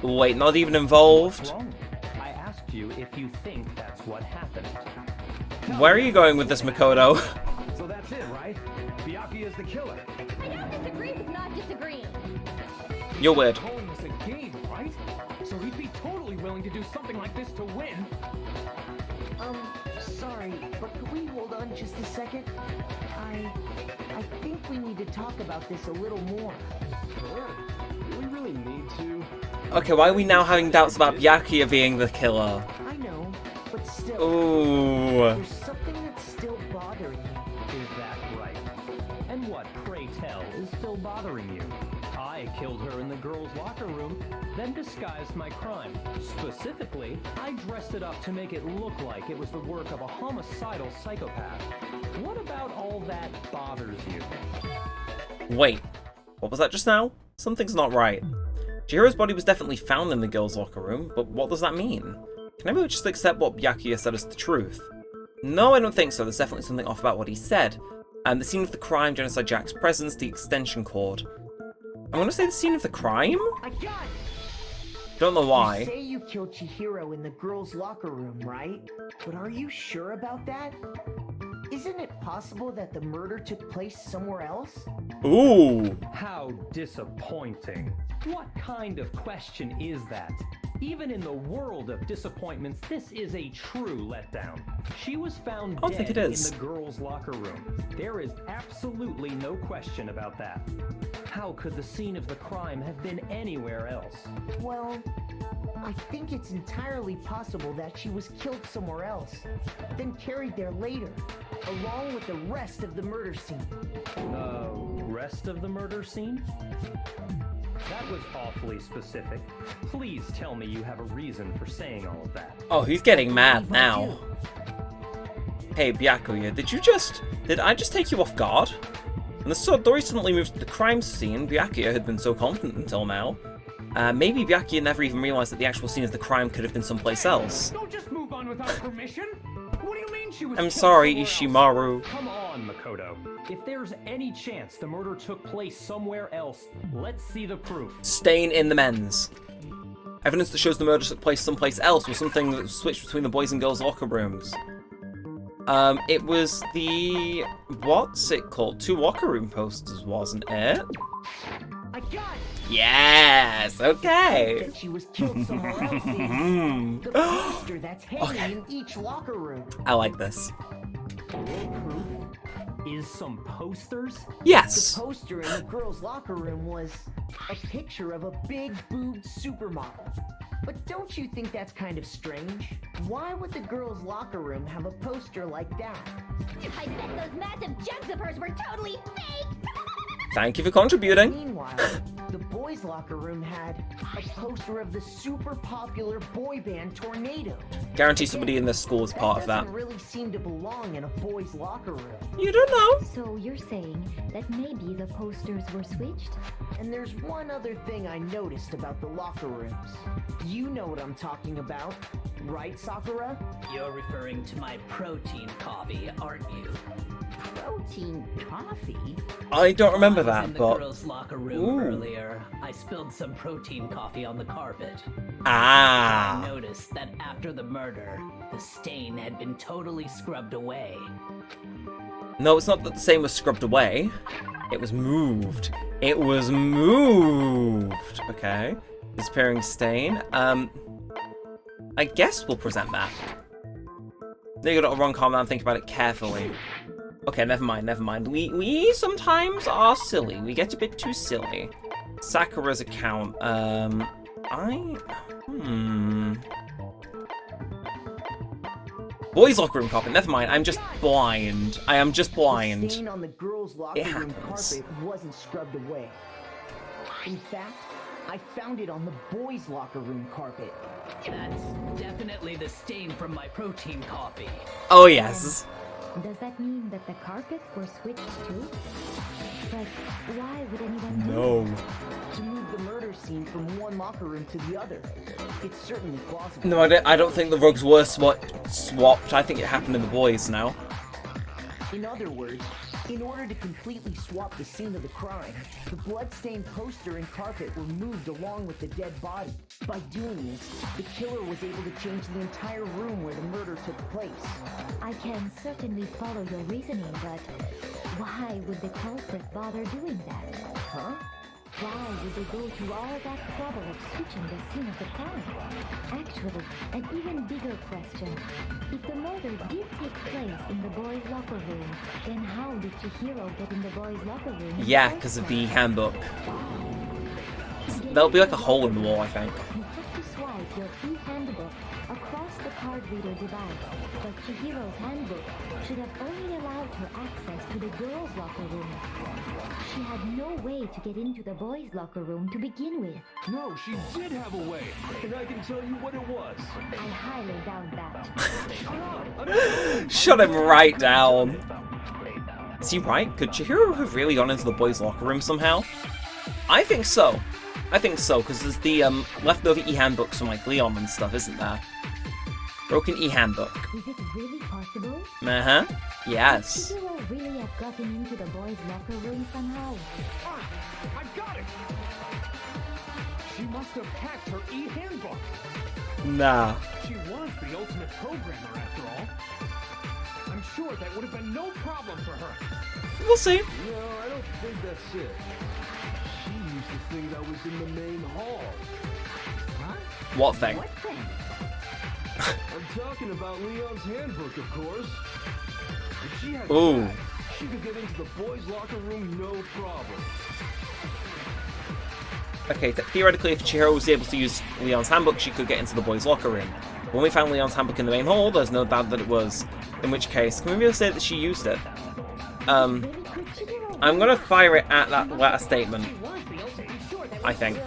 Wait, not even involved? What's wrong? I asked you if you think that's what happened. Where are you going with this, Makoto? So that's it, right? Byakuya's the killer. I don't disagree with not disagreeing. You're weird. Calling this a game, right? So he'd be totally willing to do something like this to win. Sorry, but could we hold on just a second? I think we need to talk about this a little more. Sure. Do we really need to? Okay, why are we now having doubts about Byakuya being the killer? I know, but still. Ooh. There's something that's still bothering me. Is that right? And what, pray tell, is still bothering you? I killed her in the girls' locker room, then disguised my crime. Specifically, I dressed it up to make it look like it was the work of a homicidal psychopath. What about all that bothers you? Wait, what was that just now? Something's not right. Chihiro's body was definitely found in the girls' locker room, but what does that mean? Can everyone just accept what Byakuya said as the truth? No, I don't think so. There's definitely something off about what he said. And the scene of the crime, Genocide Jack's presence, the extension cord. I'm gonna say the scene of the crime? I got it! Don't know why. You say you killed Chihiro in the girls' locker room, right? But are you sure about that? Is Isn't it possible that the murder took place somewhere else? Ooh. How disappointing. What kind of question is that? Even in the world of disappointments, this is a true letdown. She was found dead in the girls' locker room. There is absolutely no question about that. How could the scene of the crime have been anywhere else? Well, I think it's entirely possible that she was killed somewhere else, then carried there later, along with the rest of the murder scene. The rest of the murder scene? That was awfully specific. Please tell me you have a reason for saying all of that. Oh, he's getting mad now. Hey, Byakuya, did I just take you off guard? When the story suddenly moved to the crime scene, Byakuya had been so confident until now. Maybe Byakuya never even realized that the actual scene of the crime could have been someplace else. Don't just move on without permission. What do you mean she was I'm sorry, Ishimaru. Come on, Makoto. If there's any chance the murder took place somewhere else, let's see the proof. Stain in the men's. Evidence that shows the murder took place someplace else was something that switched between the boys' and girls' locker rooms. It was the... what's it called? 2 locker room posters, wasn't it? I got it! Yes! Okay! That she was killed somewhere else is the poster that's hanging in each locker room. I like this. Proof is some posters? Yes! The poster in the girls' locker room was a picture of a big-boobed supermodel. But don't you think that's kind of strange? Why would the girls' locker room have a poster like that? I bet those massive jugs of hers were totally fake! Thank you for contributing. Meanwhile, the boys' locker room had a poster of the super popular boy band Tornado. Guarantee somebody in this school is part of that. Doesn't really seem to belong in a boys' locker room. You don't know. So you're saying that maybe the posters were switched? And there's one other thing I noticed about the locker rooms. You know what I'm talking about, right, Sakura? You're referring to my protein coffee, aren't you? Protein coffee? I don't remember I was that, in the but... girls' locker room earlier. I spilled some protein coffee on the carpet. Ah. I noticed that after the murder, the stain had been totally scrubbed away. No, it's not that the stain was scrubbed away. It was moved. It was moved. Okay. Disappearing stain. I guess we'll present that. No, you got it wrong, calm down, think about it carefully. Okay, never mind. We sometimes are silly. We get a bit too silly. Sakura's account. Boys' locker room carpet. Never mind. I'm just blind. I am just blind. The stain on the girls' locker room carpet wasn't scrubbed away. In fact, I found it on the boys' locker room carpet. That's definitely the stain from my protein coffee. Oh yes. Does that mean that the carpets were switched too? But why would anyone do To move the murder scene from one locker room to the other. It's certainly plausible. No, I don't think the rugs were swapped. I think it happened in the boys now. In other words, in order to completely swap the scene of the crime, the blood-stained poster and carpet were moved along with the dead body. By doing this, the killer was able to change the entire room where the murder took place. I can certainly follow your reasoning, but why would the culprit bother doing that? Huh? Why would they go to all that trouble of switching the scene of the crime? Actually, an even bigger question. If the murder did take place in the boys' locker room, then how did Chihiro get in the boys' locker room? Yeah, because of the handbook. There'll be like a hole in the wall, I think. You have to swipe your e-handbook across the card reader device, but Chihiro's handbook should have only allowed her access to the girls' locker room. She had no way to get into the boys' locker room to begin with. No, she did have a way, and I can tell you what it was. I highly doubt that. Shut him right down. Is he right? Could Chihiro have really gone into the boys' locker room somehow? I think so. Because there's the leftover e-handbooks from like Leon and stuff, isn't there? Broken e-handbook. Is it really possible? Uh-huh. Yes. Could Chihiro really have gotten into the boys' locker room somehow? Ah, I got it! She must have hacked her e-handbook. Nah. She was the ultimate programmer, after all. I'm sure that would have been no problem for her. We'll see. No, I don't think that's it. She used to think I was in the main hall. Huh? What thing? What thing? I'm talking about Leon's handbook, of course. If she had Ooh. that, she could get into the boys' locker room no problem. Okay, theoretically, if Chihiro was able to use Leon's handbook, she could get into the boys' locker room. When we found Leon's handbook in the main hall, there's no doubt that it was. In which case, can we really say that she used it? I'm gonna fire it at that latter statement. I think.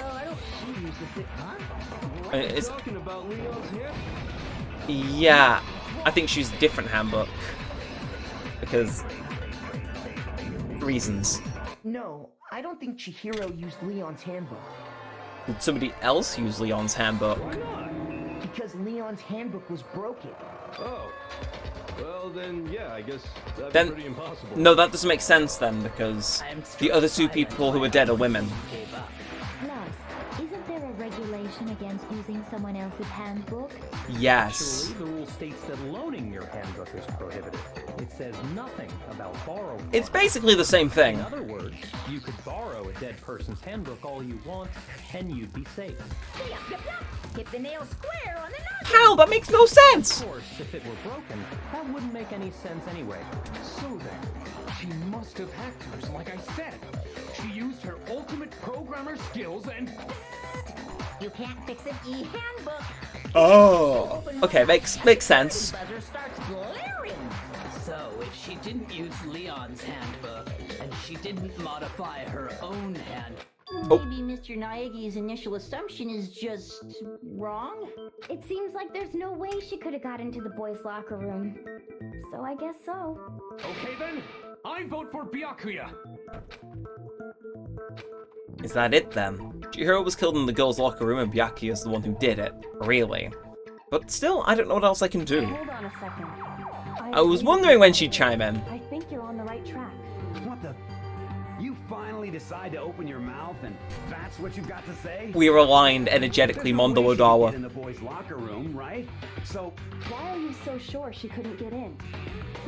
It's, yeah, I think she's a different handbook. Because... reasons. No, I don't think Chihiro used Leon's handbook. Did somebody else use Leon's handbook? Because Leon's handbook was broken. Oh. Well, then, yeah, I guess that's Then, pretty impossible. no, that doesn't make sense then, because the other two people who are dead are women. Plus, isn't there a regulation against using someone else's handbook? Yes. Actually, the rule states that loaning your handbook is prohibited. It says nothing about borrowing. It's basically the same thing. In other words, you could borrow a dead person's handbook all you want, and you'd be safe. Yup, yup, yup. Hit the nail square on the nose. How? That makes no sense! Of course, if it were broken, that wouldn't make any sense anyway. So then, she must have hacked hers, like I said. She used her ultimate programmer skills and... You can't fix an e-handbook. Oh. Okay, makes sense. Buzzer starts glaring. So, if she didn't use Leon's handbook, and she didn't modify her own handbook, Oh. Maybe Mr. Naegi's initial assumption is just wrong? It seems like there's no way she could have got into the boys' locker room. So I guess so. Okay then, I vote for Byakuya. Is that it then? Chihiro was killed in the girls' locker room and Byakuya is the one who did it. Really. But still, I don't know what else I can do. Hold on a second. I was wondering when she'd chime in. I think you're on the right track. What the? You finally decide to open your mouth and that's what you've got to say? We are aligned energetically, There's no Mondo way she could Odawa. get in the boys' locker room, right? So, Why are you so sure she couldn't get in?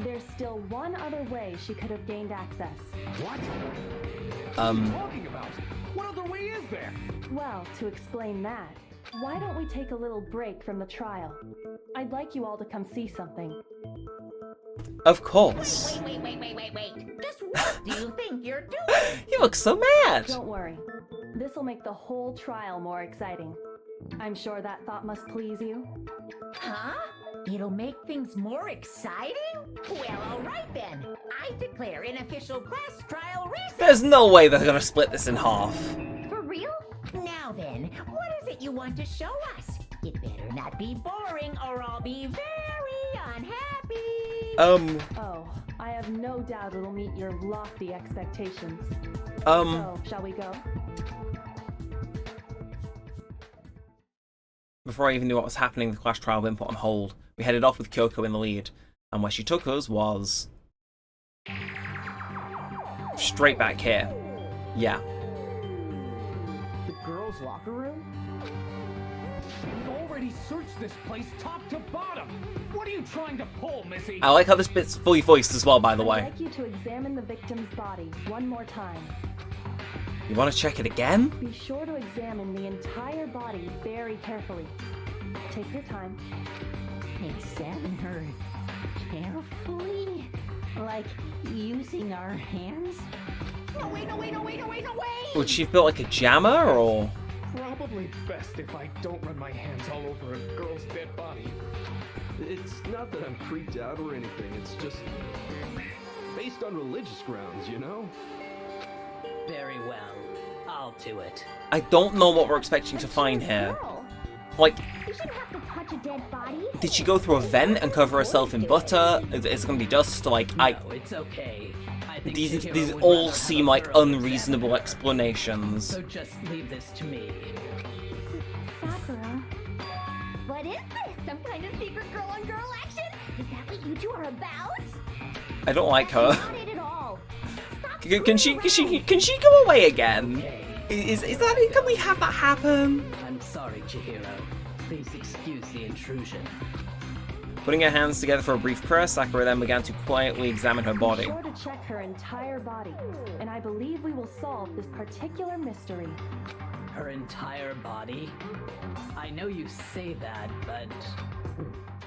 There's still one other way she could have gained access. what? What are you talking about? What other way is there? Well, to explain that, why don't we take a little break from the trial? I'd like you all to come see something. Of course. Wait. Just what do you think you're doing? You look so mad. Don't worry. This'll make the whole trial more exciting. I'm sure that thought must please you. Huh? It'll make things more exciting? Well, all right then. I declare an official class trial recess. There's no way they're gonna split this in half. For real? Now then, what is it you want to show us? It better not be boring or I'll be very unhappy. Oh, I have no doubt it'll meet your lofty expectations. So, shall we go? Before I even knew what was happening, the class trial had been put on hold. We headed off with Kyoko in the lead, and where she took us was... straight back here. Yeah. The girls' locker room? We've already searched this place top to bottom. What are you trying to pull, Missy? I like how this bit's fully voiced as well, by the I'd way. like you to examine the victim's body one more time. You want to check it again? Be sure to examine the entire body very carefully. Take your time. Examine her carefully? Like using our hands? No, wait. Would she have built like a jammer, or...? Probably best if I don't run my hands all over a girl's dead body. It's not that I'm creeped out or anything, it's just based on religious grounds, you know? very well. I'll do it. I don't know what we're expecting to find here. Like, You shouldn't have to touch a dead body. did she go through a vent and cover herself in butter? Is it gonna be dust? Like, No, it's okay. I think These Chihiro would all rather seem have a like thorough unreasonable investigation. explanations. So just leave this to me. Sakura. What is this? Some kind of secret girl-on-girl action? Is that what you two are about? I don't like her. Not it at all. Can she go away again? Is that it? Can we have that happen? I'm sorry, Chihiro. Please excuse the intrusion. Putting her hands together for a brief prayer, Sakura then began to quietly examine her body. Be sure to check her entire body, and I believe we will solve this particular mystery. Her entire body? I know you say that, but...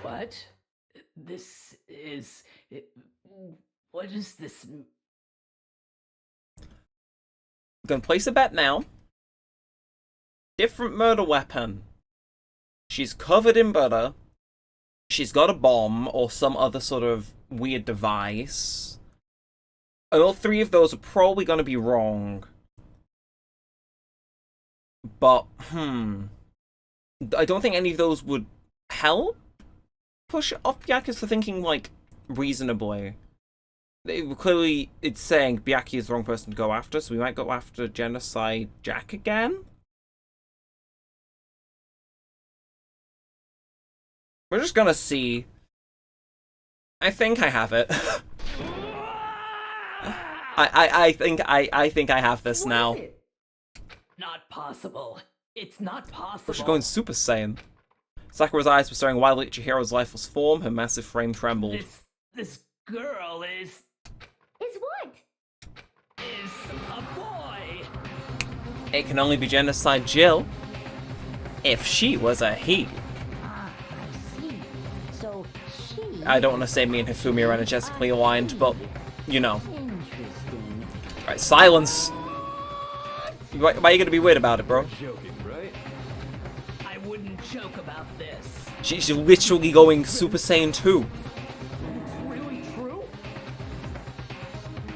What? This is... What is this? I'm gonna place a bet now. Different murder weapon. She's covered in butter. She's got a bomb or some other sort of weird device. And all three of those are probably gonna be wrong. But, I don't think any of those would help push off Byakuya's for thinking, like, reasonably. Clearly, it's saying Byakuya is the wrong person to go after, so we might go after Genocide Jack again? We're just gonna see. I think I have it. I think I have this now. Not possible. It's not possible. She's going Super Saiyan. Sakura's eyes were staring wildly at Chihiro's lifeless form. Her massive frame trembled. This girl is what? Is a boy. It can only be Genocide Jill. If she was a he. I see. So she... I don't want to say me and Hifumi are energetically aligned, but, you know. Interesting. Right, silence! Why are you gonna be weird about it, bro? Joking, right? I wouldn't joke about this. She's literally going Super Saiyan 2. It's really true?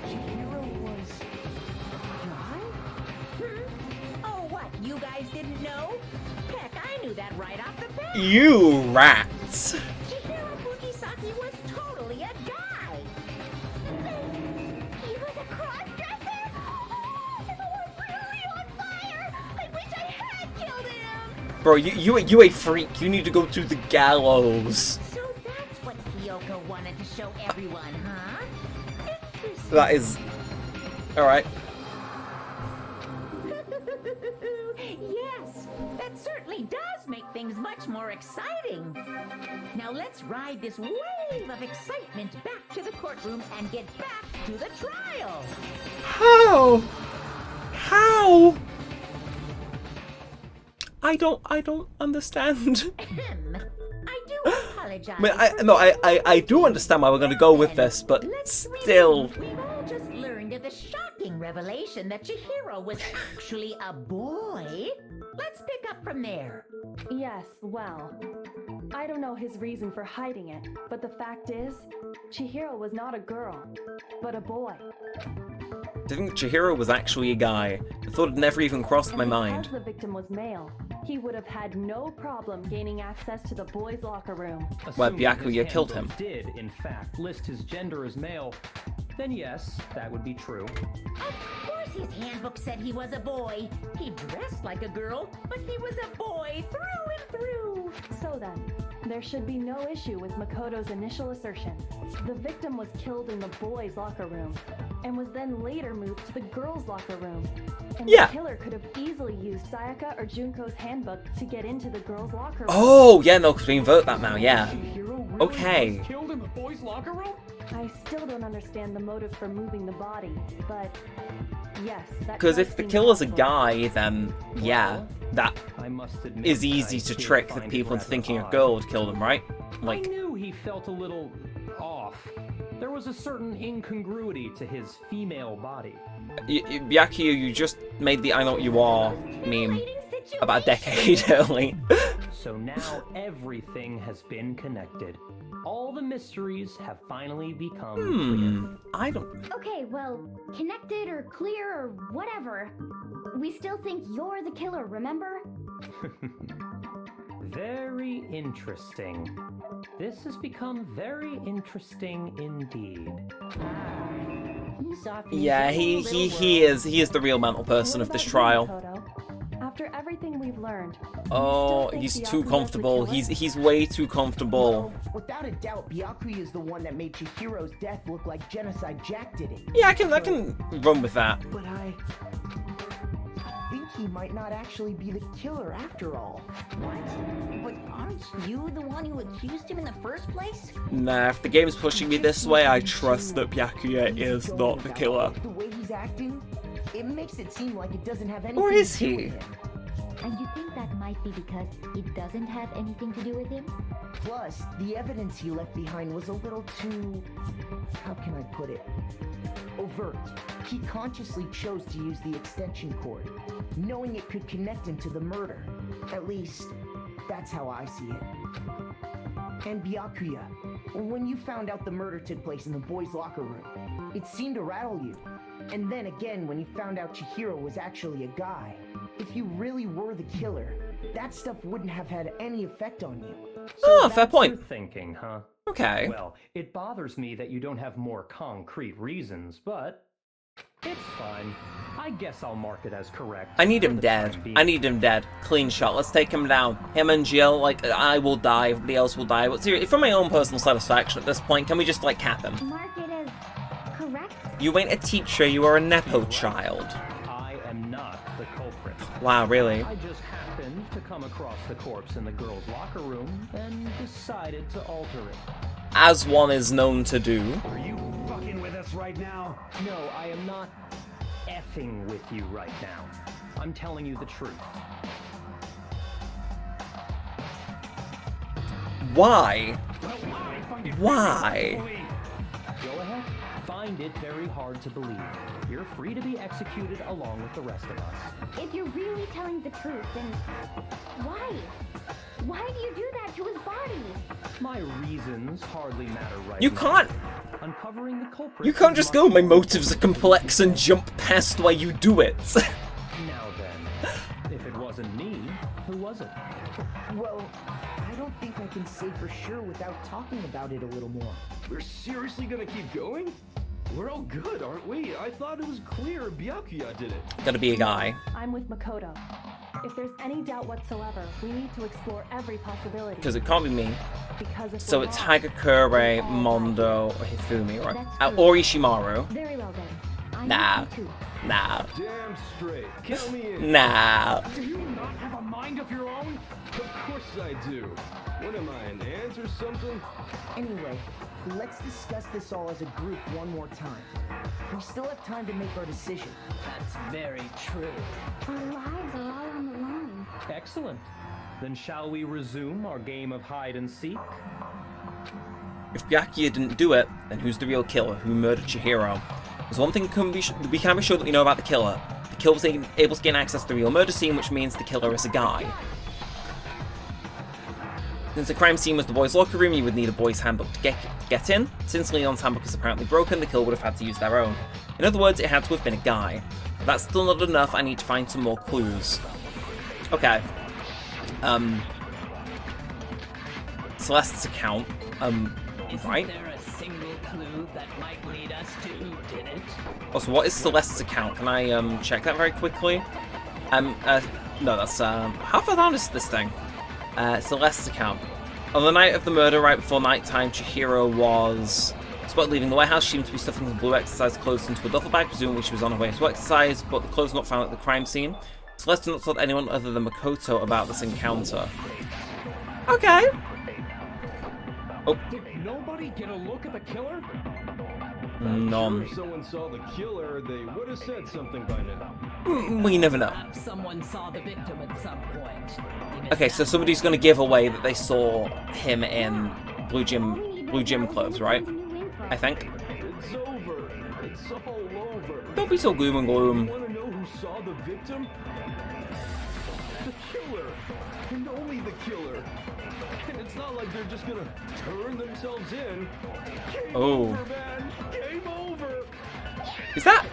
Chihiro was a guy? Oh, what? You guys didn't know? Heck, I knew that right off the bat. You rats! Chihiro Fujisaki was totally a guy. He was a cross-dresser? Oh, the world's really on fire! I wish I had killed him! Bro, you a freak. You need to go to the gallows. So that's what Kyoko wanted to show everyone, huh? Interesting. That is... Alright. Yes, that certainly does make things much more exciting. Now let's ride this wave of excitement back to the courtroom and get back to the trial. How? How? I don't understand. I do apologize. I do understand why we're gonna go with this, but still. We've all just learned of the shocking revelation that Chihiro was actually a boy. Let's pick up from there. Yes, well, I don't know his reason for hiding it, but the fact is, Chihiro was not a girl, but a boy. I think Chihiro was actually a guy. The thought had never even crossed my mind. Because the victim was male, he would have had no problem gaining access to the boys' locker room. Where Assuming his Byakuya killed him. handbook did, in fact, list his gender as male, then yes, that would be true. Of course his handbook said he was a boy. He dressed like a girl, but he was a boy through and through. So then, there should be no issue with Makoto's initial assertion. The victim was killed in the boys' locker room, and was then later moved to the girls' locker room. And Yeah. the killer could have easily used Sayaka or Junko's handbook to get into the girls' locker room. Oh, yeah, no, because we invert that now, yeah. Chihiro really Okay. was killed in the boys' locker room? I still don't understand the motive for moving the body, but yes, that Because does if the seem killer's a possible. guy, then yeah, that I must admit is that easy I to did trick the find it people into rather thinking a odd. girl would kill them, right? I Like, knew he felt a little off. There was a certain incongruity to his female body. Byakuya, you just made the I Know What You Are meme about a decade early. So now everything has been connected. All the mysteries have finally become I don't... Okay, well, connected or clear or whatever. We still think you're the killer, remember? Very interesting. This has become very interesting indeed. He's off in his Yeah, own he little is the real mental person What of this about you, trial. Makoto? After everything we've learned, Oh, think he's Byakuya too was the comfortable. killer? He's way too comfortable. Well, without a doubt, Byakuya is the one that made Chihiro's death look like Genocide Jack did it. Yeah, I can run with that. But I think he might not actually be the killer after all. What? But aren't you the one who accused him in the first place? Nah, if the game's pushing me this way, I trust that Byakuya is not the killer. The way he's acting, it makes it seem like it doesn't have anything Or is to do he? with him. And you think that might be because it doesn't have anything to do with him? Plus, the evidence he left behind was a little too... how can I put it? Overt. He consciously chose to use the extension cord, knowing it could connect him to the murder. At least, that's how I see it. And Byakuya, when you found out the murder took place in the boys' locker room, it seemed to rattle you. And then again, when you found out Chihiro was actually a guy, if you really were the killer, that stuff wouldn't have had any effect on you. Oh, fair That's point. your thinking, huh? Okay. Well, it bothers me that you don't have more concrete reasons, but it's fine. I guess I'll mark it as correct. I need for him the dead. time being. I need him dead. Clean shot. Let's take him down. Him and Jill, like, I will die, everybody else will die. But seriously, for my own personal satisfaction at this point, can we just, like, cap him? Mark it as correct? You ain't a teacher, you are a Nepo child. I am not the culprit. Wow, really? I just happened to come across the corpse in the girls' locker room and decided to alter it. As one is known to do. Are you fucking with us right now? No, I am not effing with you right now. I'm telling you the truth. Why? Why? Go ahead. Find it very hard to believe. You're free to be executed along with the rest of us. If you're really telling the truth, then why? Why do you do that to his body? My reasons hardly matter right You now. can't. Uncovering the culprit. You can't just go, my motives are complex and jump past why you do it. Now then, if it wasn't me, who was it? Well, I don't think I can say for sure without talking about it a little more. We're seriously gonna keep going? We're all good, aren't we? I thought it was clear Byakuya did it. Gotta be a guy. I'm with Makoto. If there's any doubt whatsoever, we need to explore every possibility. Because it can't be me. Because if So we're it's wrong, Hagakure, Mondo, or Hifumi, right? That's true. Or Ishimaru. Very well then. I Nah. need you too. Nah. Damn straight. Count me in. Nah. Do you not have a mind of your own? Of course I do. What am I, an ant or something? Anyway, let's discuss this all as a group one more time. We still have time to make our decision. That's very true. Our lives are all on the line. Excellent. Then shall we resume our game of hide and seek? If Byakuya didn't do it, then who's the real killer? Who murdered Chihiro? There's one thing we can be sure that we know about the killer. The killer was able to gain access to the real murder scene, which means the killer is a guy. Since the crime scene was the boys' locker room, you would need a boys' handbook to get in. Since Leon's handbook is apparently broken, the killer would have had to use their own. In other words, it had to have been a guy. But that's still not enough, I need to find some more clues. Okay. Celeste's account. Right? Isn't there a single clue that might lead us to who did it? Also, what is Celeste's account? Can I check that very quickly? No, that's how far down is this thing? Celeste's account. On the night of the murder, right before nighttime, Chihiro was spotted leaving the warehouse. She seemed to be stuffing some blue exercise clothes into a duffel bag, presumably she was on her way to exercise, but the clothes were not found at the crime scene. Celeste did not told anyone other than Makoto about this encounter. Okay. Oh. Did nobody get a look at the killer? None. If someone saw the killer, they would have said something by now. We never know. Perhaps someone saw the victim at some point. Okay, so somebody's going to give away that they saw him in blue gym clothes, right? I think. It's over. It's all over. Don't be so gloom and gloom. You want to know who saw the victim? The killer. And only the killer. And it's not like they're just gonna turn themselves in. Game over, man. Game over. Is that?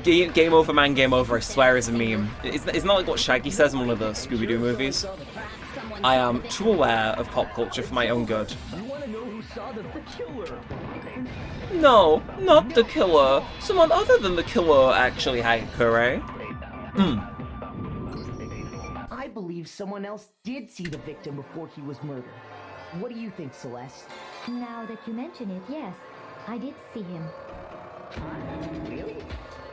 Game over, man, game over, I swear is a meme. It's not like what Shaggy says in one of the Scooby-Doo movies. I am too aware of pop culture for my own good. You want to know who saw the killer? No, not the killer. Someone other than the killer, actually, Hagakure. I believe someone else did see the victim before he was murdered. What do you think, Celeste? Now that you mention it, yes, I did see him.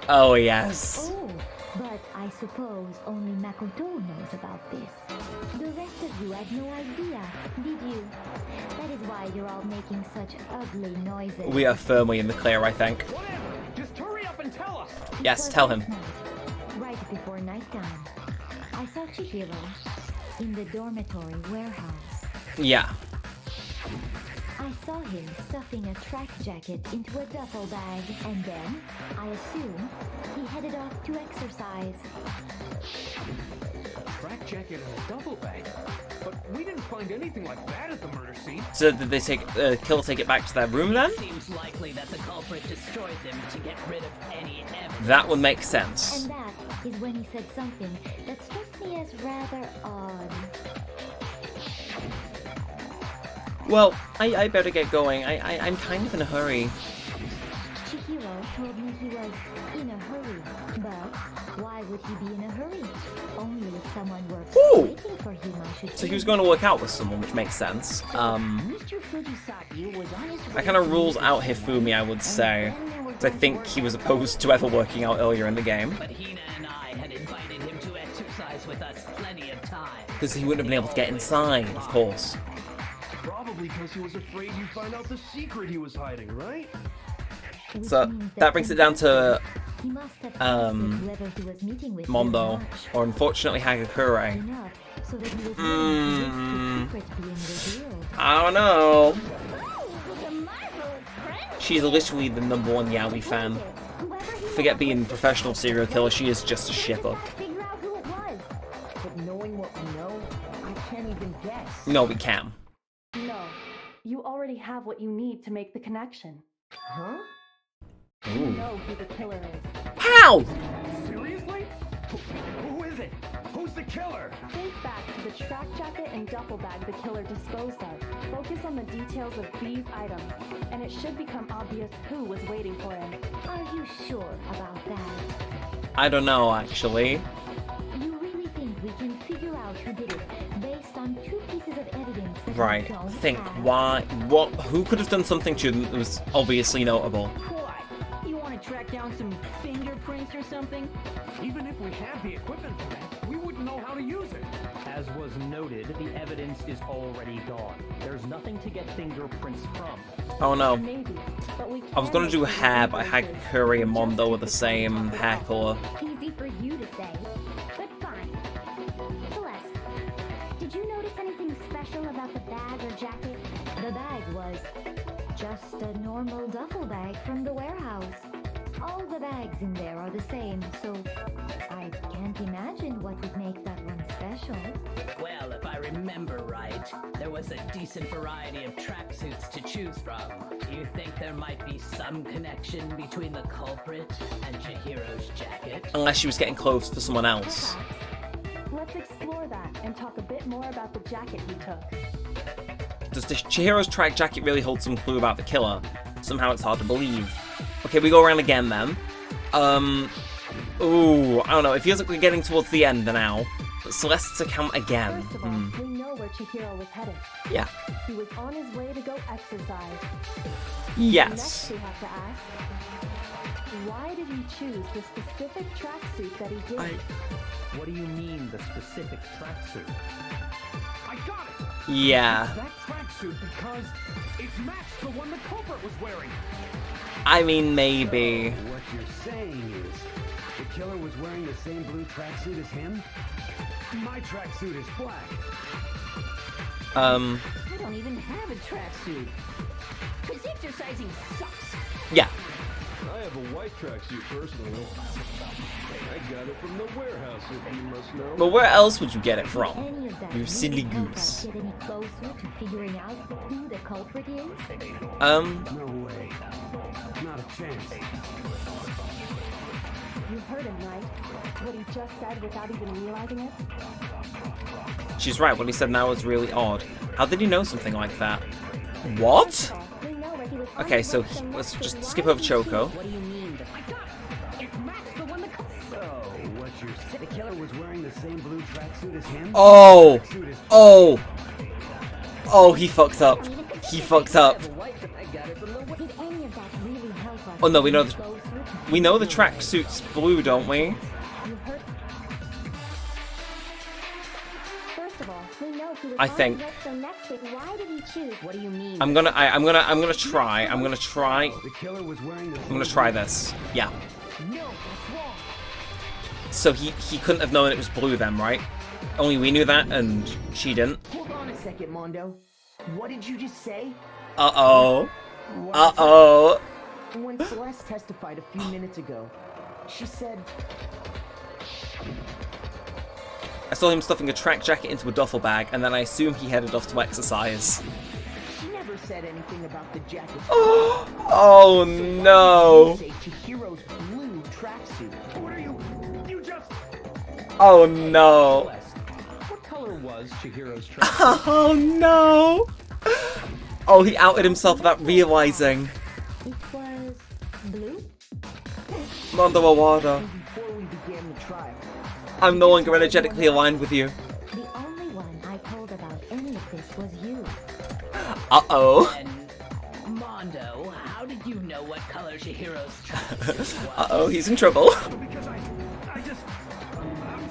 Oh, yes. Oh, But I suppose only Makoto knows about this. The rest of you had no idea, did you? That is why you're all making such ugly noises. We are firmly in the clear, I think. Whatever. Just hurry up and tell us. Yes, tell him. Right before nighttime, I saw Chihiro in the dormitory warehouse. Yeah. I saw him stuffing a track jacket into a duffel bag, and then, I assume, he headed off to exercise. A track jacket and a duffel bag? But we didn't find anything like that at the murder scene. So did they take killer take it back to their room then? It seems likely that the culprit destroyed them to get rid of any evidence. That would make sense. And that is when he said something that struck me as rather odd. Well, I better get going. I'm kind of in a hurry. Chihiro told me he was in a hurry, but why would he be in a hurry? Only if someone were waiting for him, I should. So he was going to work out with someone, which makes sense. Mr. Fujisaki was on his way. That kind of rules out Hifumi, I would say. Because I think he was opposed to ever working out earlier in the game. But Hina and I had invited him to exercise with us plenty of time. Because he wouldn't have been able to get inside, of course. Probably because he was afraid you'd find out the secret he was hiding, right? So that brings it down to He must have trusted whoever he was meeting with Mondo, very much. or unfortunately Hagakure. Enough so that he was willing to risk his secret being revealed. I don't know. The marvelous friend. She's literally the #1 Yaoi fan. Forget being a professional serial killer, she is just a shipper. Figure out who it was. But knowing what we know, I can't even guess. No, we can. No, you already have what you need to make the connection. Huh? You know who the killer is. How? Seriously? Who is it? Who's the killer? Think back to the track jacket and duffel bag the killer disposed of. Focus on the details of these items, and it should become obvious who was waiting for him. Are you sure about that? I don't know, actually. You really think we can figure out who did it based on 2 pieces of evidence that Right. we don't Think, have? why? What? Who could have done something to them that was obviously notable? What? You want to track down some fingerprints or something? Even if we had the equipment for that, we wouldn't know how to use it. As was noted, the evidence is already gone. There's nothing to get fingerprints from. Oh no. Maybe, but we I was gonna do hair, but Hagakure and Mondo were the same hair color. Easy for you to say, but fine. Celeste, did you notice anything special about the bag or jacket? The bag was just a normal duffel bag from the warehouse. All the bags in there are the same, so I can't imagine what would make that one special. Well, if I remember right, there was a decent variety of tracksuits to choose from. Do you think there might be some connection between the culprit and Chihiro's jacket? Unless she was getting clothes for someone else. Let's explore that and talk a bit more about the jacket he took. Does the Chihiro's track jacket really hold some clue about the killer? Somehow it's hard to believe. Okay, we go around again then. Ooh, I don't know. It feels like we're getting towards the end now. But Celeste's account again. First of all, we know where Chihiro was headed. Yeah. He was on his way to go exercise. Yes. Next, we have to ask, why did he choose the specific tracksuit that he did? What do you mean, the specific tracksuit? I got it! Yeah. That tracksuit because it matched the one the culprit was wearing. I mean, maybe. So what you're saying is, the killer was wearing the same blue tracksuit as him? My tracksuit is black. I don't even have a tracksuit. Because exercising sucks. Yeah. I have a white tracksuit personally. I got it from the warehouse, if you must know. But where else would you get it from? Any of that You really silly help goose. us get any closer to figuring out who the culprit is? No way. Not a chance. You heard him, right? What he just said without even realizing it? She's right, what he said now is really odd. How did he know something like that? What? We know where he was on Okay, his so way to let's next just is skip why over he Choco. What do you mean? I got it. It matched the one the culprit. So what you're saying? The killer was wearing the same blue tracksuit as him? Oh! Tracksuit is Oh! Oh, he fucked up. He fucked up. Did any of that really help us? Oh no, we know get closer to we know the figuring out? tracksuit's blue, don't we? You heard I think. So next week, why did he choose? What do you mean? I'm gonna try. I'm gonna try The killer was wearing the I'm gonna try this. Yeah. No, that's wrong. So he couldn't have known it was blue then, right? Only we knew that, and she didn't. Hold on a second, Mondo. What did you just say? Uh-oh. Uh-oh. When Celeste testified a few minutes ago, she said... I saw him stuffing a track jacket into a duffel bag, and then I assume he headed off to exercise. She never said anything about the jacket. Oh no. Say Chihiro's blue tracksuit. What are you? You just... Oh no. Celeste, what color was Chihiro's tracksuit? Oh no. Oh, he outed himself without realizing. It was blue? Mondo Awada. Before we began the trial, I'm no longer energetically aligned with you. The only one I told about any of this was you. Uh-oh. And Mondo, how did you know what color Chihiro's tracksuit was? Uh-oh, he's in trouble. Because I'm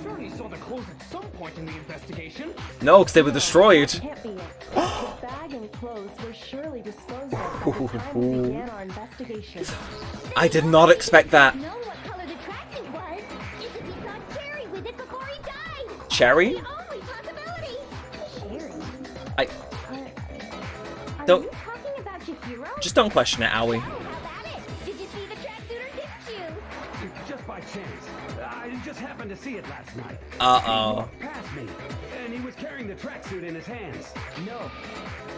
sure he saw the clothes at some point in the investigation. No, because they were destroyed. Can't be it. The bag and clothes were surely disposed of by the time we began our investigation. I did not expect that. Know what color the tracksuit was? It's if he saw Cherry with it before he died. Cherry? The only possibility. Cherry? I Are don't you talking about Chihiro? just don't question it, Owie. How about it? Did you see the tracksuit or didn't you? just by chance. I just happened to see it last night. Uh-oh. He walked past me, and he was carrying the tracksuit in his hands. no,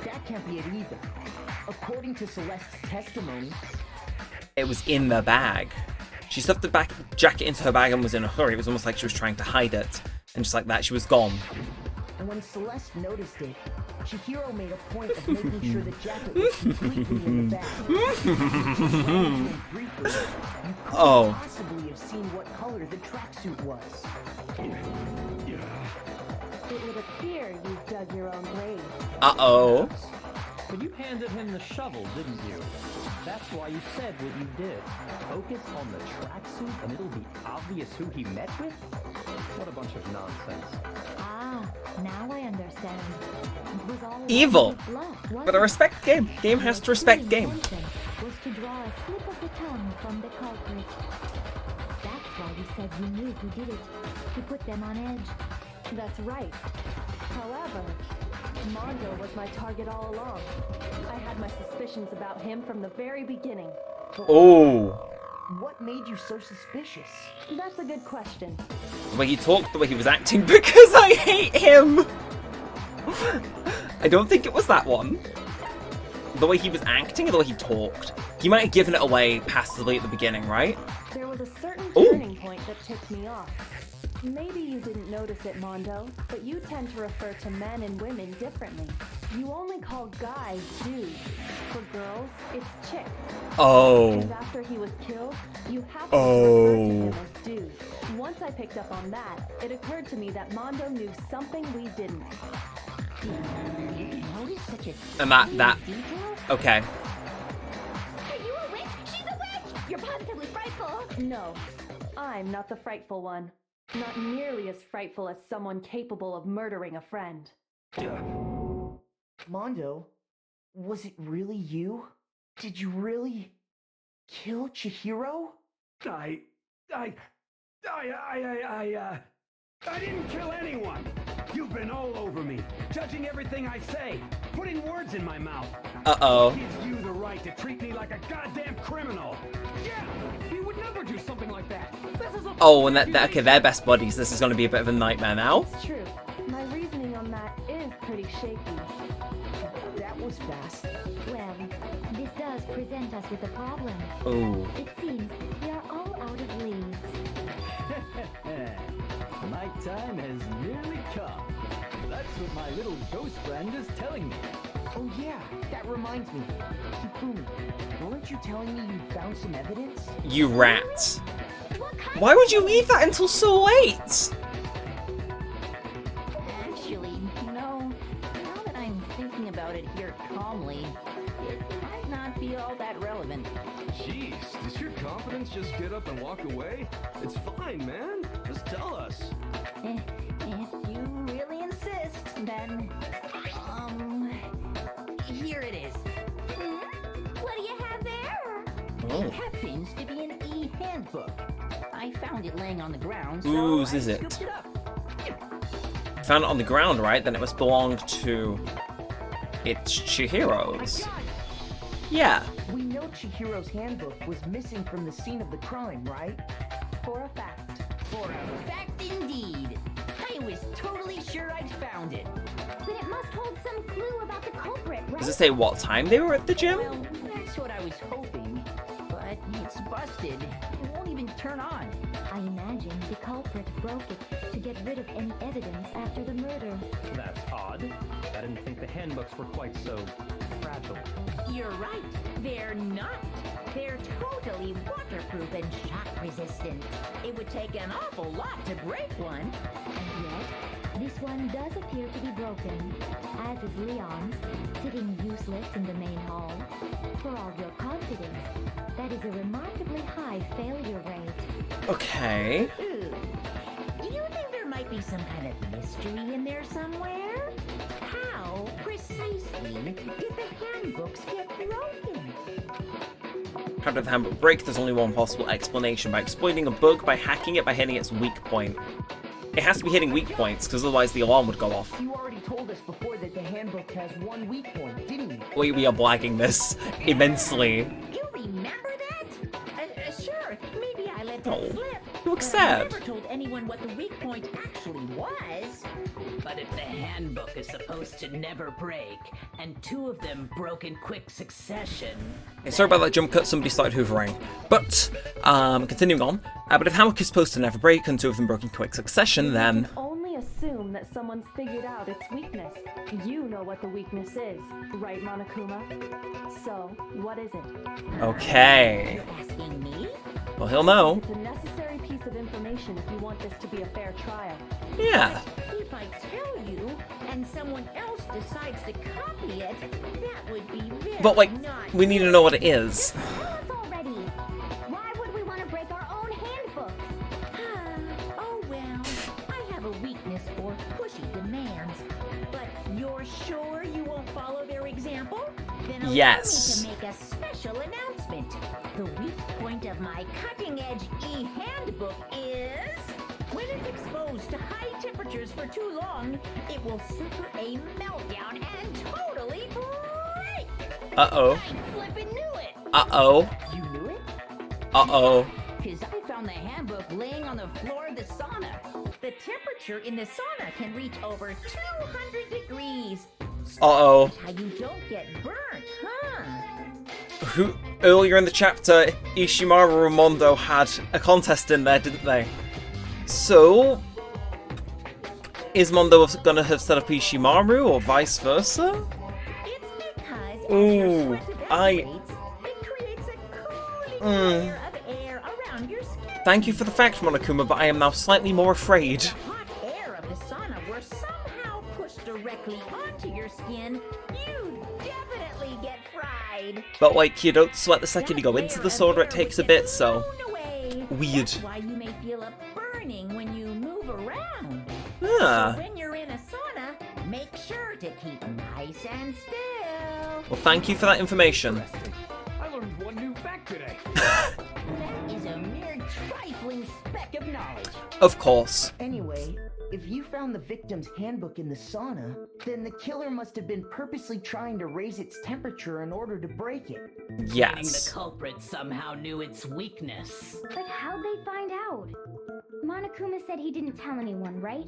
that can't be it either. According to Celeste's testimony, It was in the bag. She stuffed the jacket into her bag and was in a hurry. It was almost like she was trying to hide it. And just like that, she was gone. and when Celeste noticed it, Chihiro made a point of making sure the jacket was completely in the bag. Oh. Possibly have seen what color the tracksuit was. It would appear you've dug your own grave. Uh-oh. But you handed him the shovel, didn't you? That's why you said what you did. Focus on the tracksuit and it'll be obvious who he met with? What a bunch of nonsense. Ah, now I understand. It was all Evil. bluff, But a respect game. Game has to respect game. Was to draw a slip of the tongue from the culprit. That's why you said you knew who did it. To put them on edge. That's right. However, Mondo was my target all along. I had my suspicions about him from the very beginning. Oh. What made you so suspicious? That's a good question. The way he talked, the way he was acting, because I hate him! I don't think it was that one. The way he was acting or the way he talked. He might have given it away passively at the beginning, right? There was a certain Ooh. turning point that tipped me off. Maybe you didn't notice it, Mondo, but you tend to refer to men and women differently. You only call guys dudes. For girls, it's chick. Oh. Because after he was killed, you have to refer to him as dude. Once I picked up on that, it occurred to me that Mondo knew something we didn't. And that. Okay. Are you a witch? She's a witch! You're positively frightful! No, I'm not the frightful one. Not nearly as frightful as someone capable of murdering a friend. Mondo, was it really you? Did you really kill Chihiro? I didn't kill anyone. You've been all over me, judging everything I say, putting words in my mouth. Uh-oh. What gives you the right to treat me like a goddamn criminal? Yeah, he would never do something like that. This is a Oh, and okay, they're best buddies. This is going to be a bit of a nightmare now. It's true. My reasoning on that is pretty shaky. That was fast. Well, this does present us with a problem. Ooh. It seems we are all out of leads. My time has nearly come. That's what my little ghost friend is telling me. Oh yeah, that reminds me. Hifumi, weren't you telling me you found some evidence? You rat. Why would you leave that until so late? Actually, no. Now that I'm thinking about it here calmly, it might not be all that relevant. Jeez, does your confidence just get up and walk away? It's fine, man. Just tell us. If you really insist. fine then. Here it is. What do you have there? Oh. It happens to be an e-handbook. I found it laying on the ground, so Whose I is it? scooped it up. Found it on the ground, right? Then it must belong to... It's Chihiro's. Yeah. We know Chihiro's handbook was missing from the scene of the crime, right? For a fact. For a fact indeed. I was totally sure I'd found it. But it must hold some clue about the culprit, right? Does it say what time they were at the gym? Well, that's what I was hoping. But it's busted. It won't even turn on. I imagine the culprit broke it to get rid of any evidence after the murder. That's odd. I didn't think the handbooks were quite so fragile. You're right. They're not. They're totally waterproof and shock resistant. It would take an awful lot to break one. And yet, this one does appear to be broken, as is Leon's, sitting useless in the main hall. For all your confidence, that is a remarkably high failure rate. Okay. Ooh. Do you think there might be some kind of mystery in there somewhere? How precisely did the handbooks get broken? How did the handbook break? There's only one possible explanation. By exploiting a bug, by hacking it, by hitting its weak point. It has to be hitting weak points, because otherwise the alarm would go off. You already told us before that the handbook has one weak point, didn't you? We are blagging this immensely. You remember that? Sure, maybe I let that Oh, slip. you look but sad. I never told anyone what the weak point actually was. But if the handbook is supposed to never break, and two of them broke in quick succession... Okay, sorry about that jump cut, somebody started hoovering. But, continuing on. But if the handbook is supposed to never break and two of them broke in quick succession, then... You can only assume that someone's figured out its weakness. You know what the weakness is, right, Monokuma? So, what is it? Okay. You're asking me? Well, he'll know. It's a necessary piece of information if you want this to be a fair trial. Yeah. If I tell you, and someone else decides to copy it, that would be very But, like, not we need to know what it is. Tell us already. Why would we want to break our own handbooks? Oh well, I have a weakness for pushy demands. But you're sure you won't follow their example? Then allow Yes. me to make a special announcement. The weak point of my cutting-edge e-handbook is... when it's exposed to high temperatures for too long, it will suffer a meltdown and totally break! Uh-oh. I flippin' knew it! Uh-oh. You knew it? Uh-oh. Because I found the handbook laying on the floor of the sauna. The temperature in the sauna can reach over 200 degrees. Uh-oh. That's how you don't get burnt, huh? Who, earlier in the chapter, Ishimaru and Mondo had a contest in there, didn't they? So, is Mondo gonna have set up Ishimaru, or vice versa? It's because Ooh, as your sweat evaporates, it creates a cooling layer of air around your skin. Thank you for the fact, Monokuma, but I am now slightly more afraid. The hot air of the sauna were somehow pushed directly onto your skin. You definitely get fried. But, like, you don't sweat the second you go into the sauna, it takes a bit, so... Weird. That's why you may feel a burning when you move around. Ah. So when you're in a sauna, make sure to keep nice and still. Well, thank you for that information. I learned one new fact today. That is a mere trifling speck of knowledge. Of course. Anyway, if you found the victim's handbook in the sauna, then the killer must have been purposely trying to raise its temperature in order to break it. Yes. The culprit somehow knew its weakness. But how'd they find out? Monokuma said he didn't tell anyone, right?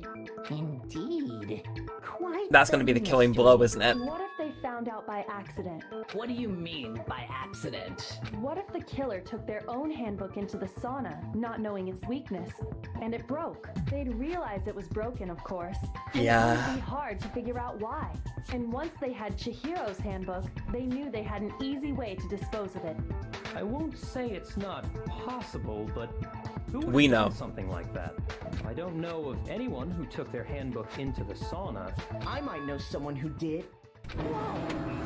Indeed. Quite. That's gonna be the killing blow, isn't it? What if they found out by accident? What do you mean by accident? What if the killer took their own handbook into the sauna, not knowing its weakness, and it broke? They'd realize it was broken, of course. And Yeah. it would be hard to figure out why. And once they had Chihiro's handbook, they knew they had an easy way to dispose of it. I won't say it's not possible, but who would We have know. done something like that? I don't know of anyone who took their handbook into the sauna. I might know someone who did.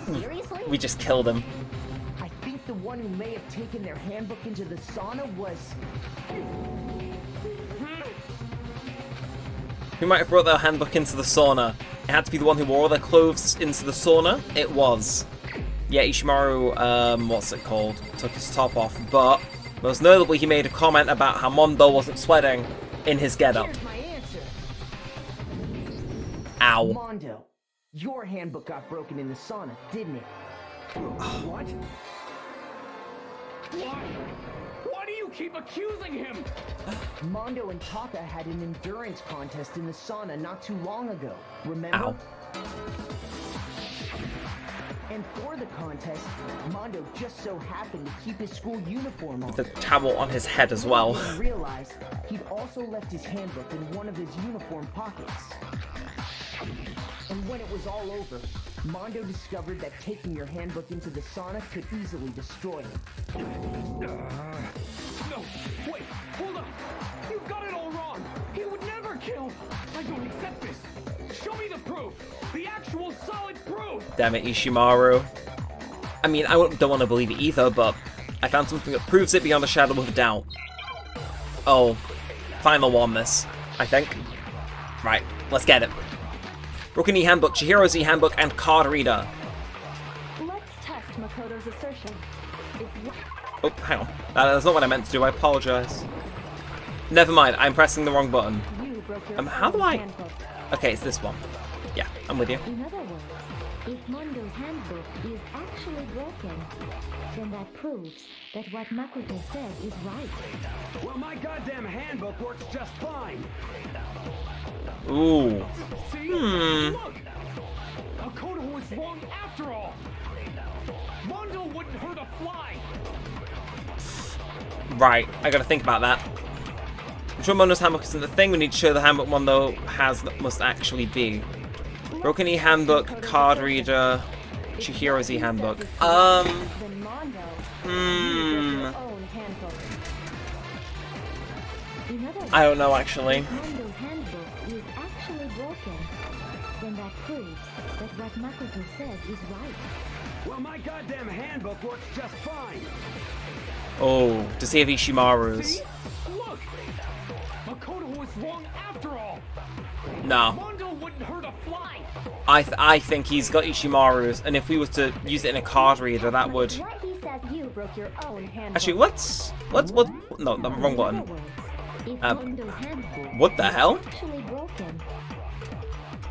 Seriously? We just killed him. I think the one who may have taken their handbook into the sauna was... Who might have brought their handbook into the sauna? It had to be the one who wore their clothes into the sauna. It was. Yeah, Ishimaru, what's it called? Took his top off, but most notably he made a comment about how Mondo wasn't sweating in his getup. Here's my answer. Ow. Mondo, your handbook got broken in the sauna, didn't it? What? Why? Why do you keep accusing him? Mondo and Taka had an endurance contest in the sauna not too long ago, remember? Ow. And for the contest, Mondo just so happened to keep his school uniform on. With the towel on his head as well. He realized he'd also left his handbook in one of his uniform pockets. And when it was all over, Mondo discovered that taking your handbook into the sauna could easily destroy it. No, wait, hold on. You've got it all wrong. He would never kill. I don't accept this. Show me the proof. The actual solid proof. Damn it, Ishimaru. I mean, I don't want to believe it either, but I found something that proves it beyond a shadow of a doubt. Oh, final one, this, I think. Right, let's get it. Broken E-Handbook, Chihiro's E-Handbook, and Card Reader. Let's test Makoto's assertion. Oh, hang on. That's not what I meant to do, I apologize. Never mind, I'm pressing the wrong button. How do I... Okay, it's this one. Yeah, I'm with you. In other words, if Mondo's handbook is actually broken, then that proves that what Makoto said is right. Well, my goddamn handbook works just fine. Ooh. See? Look! Makoto was wrong after all. Mondo wouldn't hurt a fly. Right, I gotta think about that. I'm sure Mondo's handbook isn't the thing. We need to show the handbook Mondo has that must actually be. Broken E-Handbook, Card Reader, Chihiro's E-Handbook. I don't know, actually. If Mondo's handbook is actually broken, then that proves that what Makoto said is right. Well, my goddamn handbook works just fine. Oh, to save Ishimaru's. See? Look! Makoto was wrong after all. No. Mondo wouldn't hurt a fly. I think he's got Ishimaru's, and if we were to use it in a card reader, that would... What he says you broke your own handbook. Actually, let's... No, the wrong button. What the hell? Actually broken,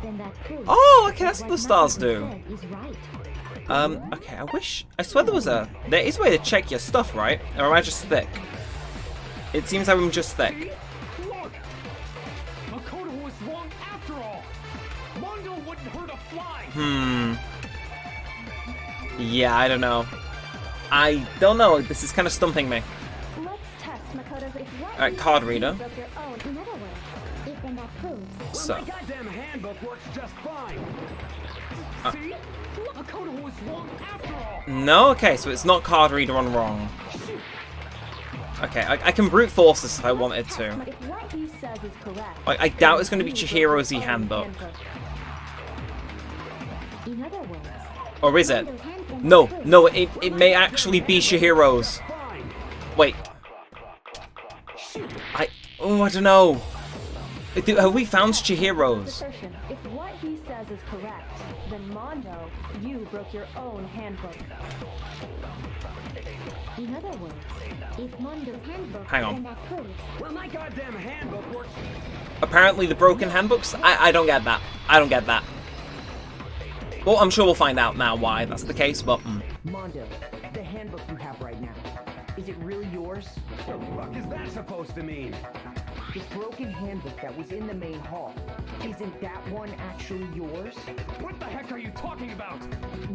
then that proves Oh, okay, that's that what the stars Makoto do. said is right. Okay, I swear there is a way to check your stuff, right? Or am I just thick? It seems like I'm just thick. Look! Makoto was wrong after all. Mondo wouldn't hurt a fly. Yeah, I don't know. I don't know, this is kind of stumping me. Let's test Makoto's. Alright, card reader. Broke your own. In other words, if then that proves So. My goddamn handbook works just fine. See? Makoto was wrong after all. No, okay, so it's not card reader on wrong. Okay, I can brute force this if I wanted to. But if what he says is correct, I doubt it's going to be Chihiro's E-Handbook. in other words, Or is it? No, it may actually be Chihiro's. Wait. I don't know. Have we found Chihiro's? assertion. If what he says is correct, then Mondo, you broke your own handbook. in other words, if Mondo's handbook Hang on. then that proves Well, my goddamn handbook works. Apparently the broken handbooks? I don't get that. I don't get that. Well, I'm sure we'll find out now why that's the case, but... Mondo, the handbook you have right now, is it really yours? What the fuck is that supposed to mean? The broken handbook that was in the main hall, isn't that one actually yours? What the heck are you talking about?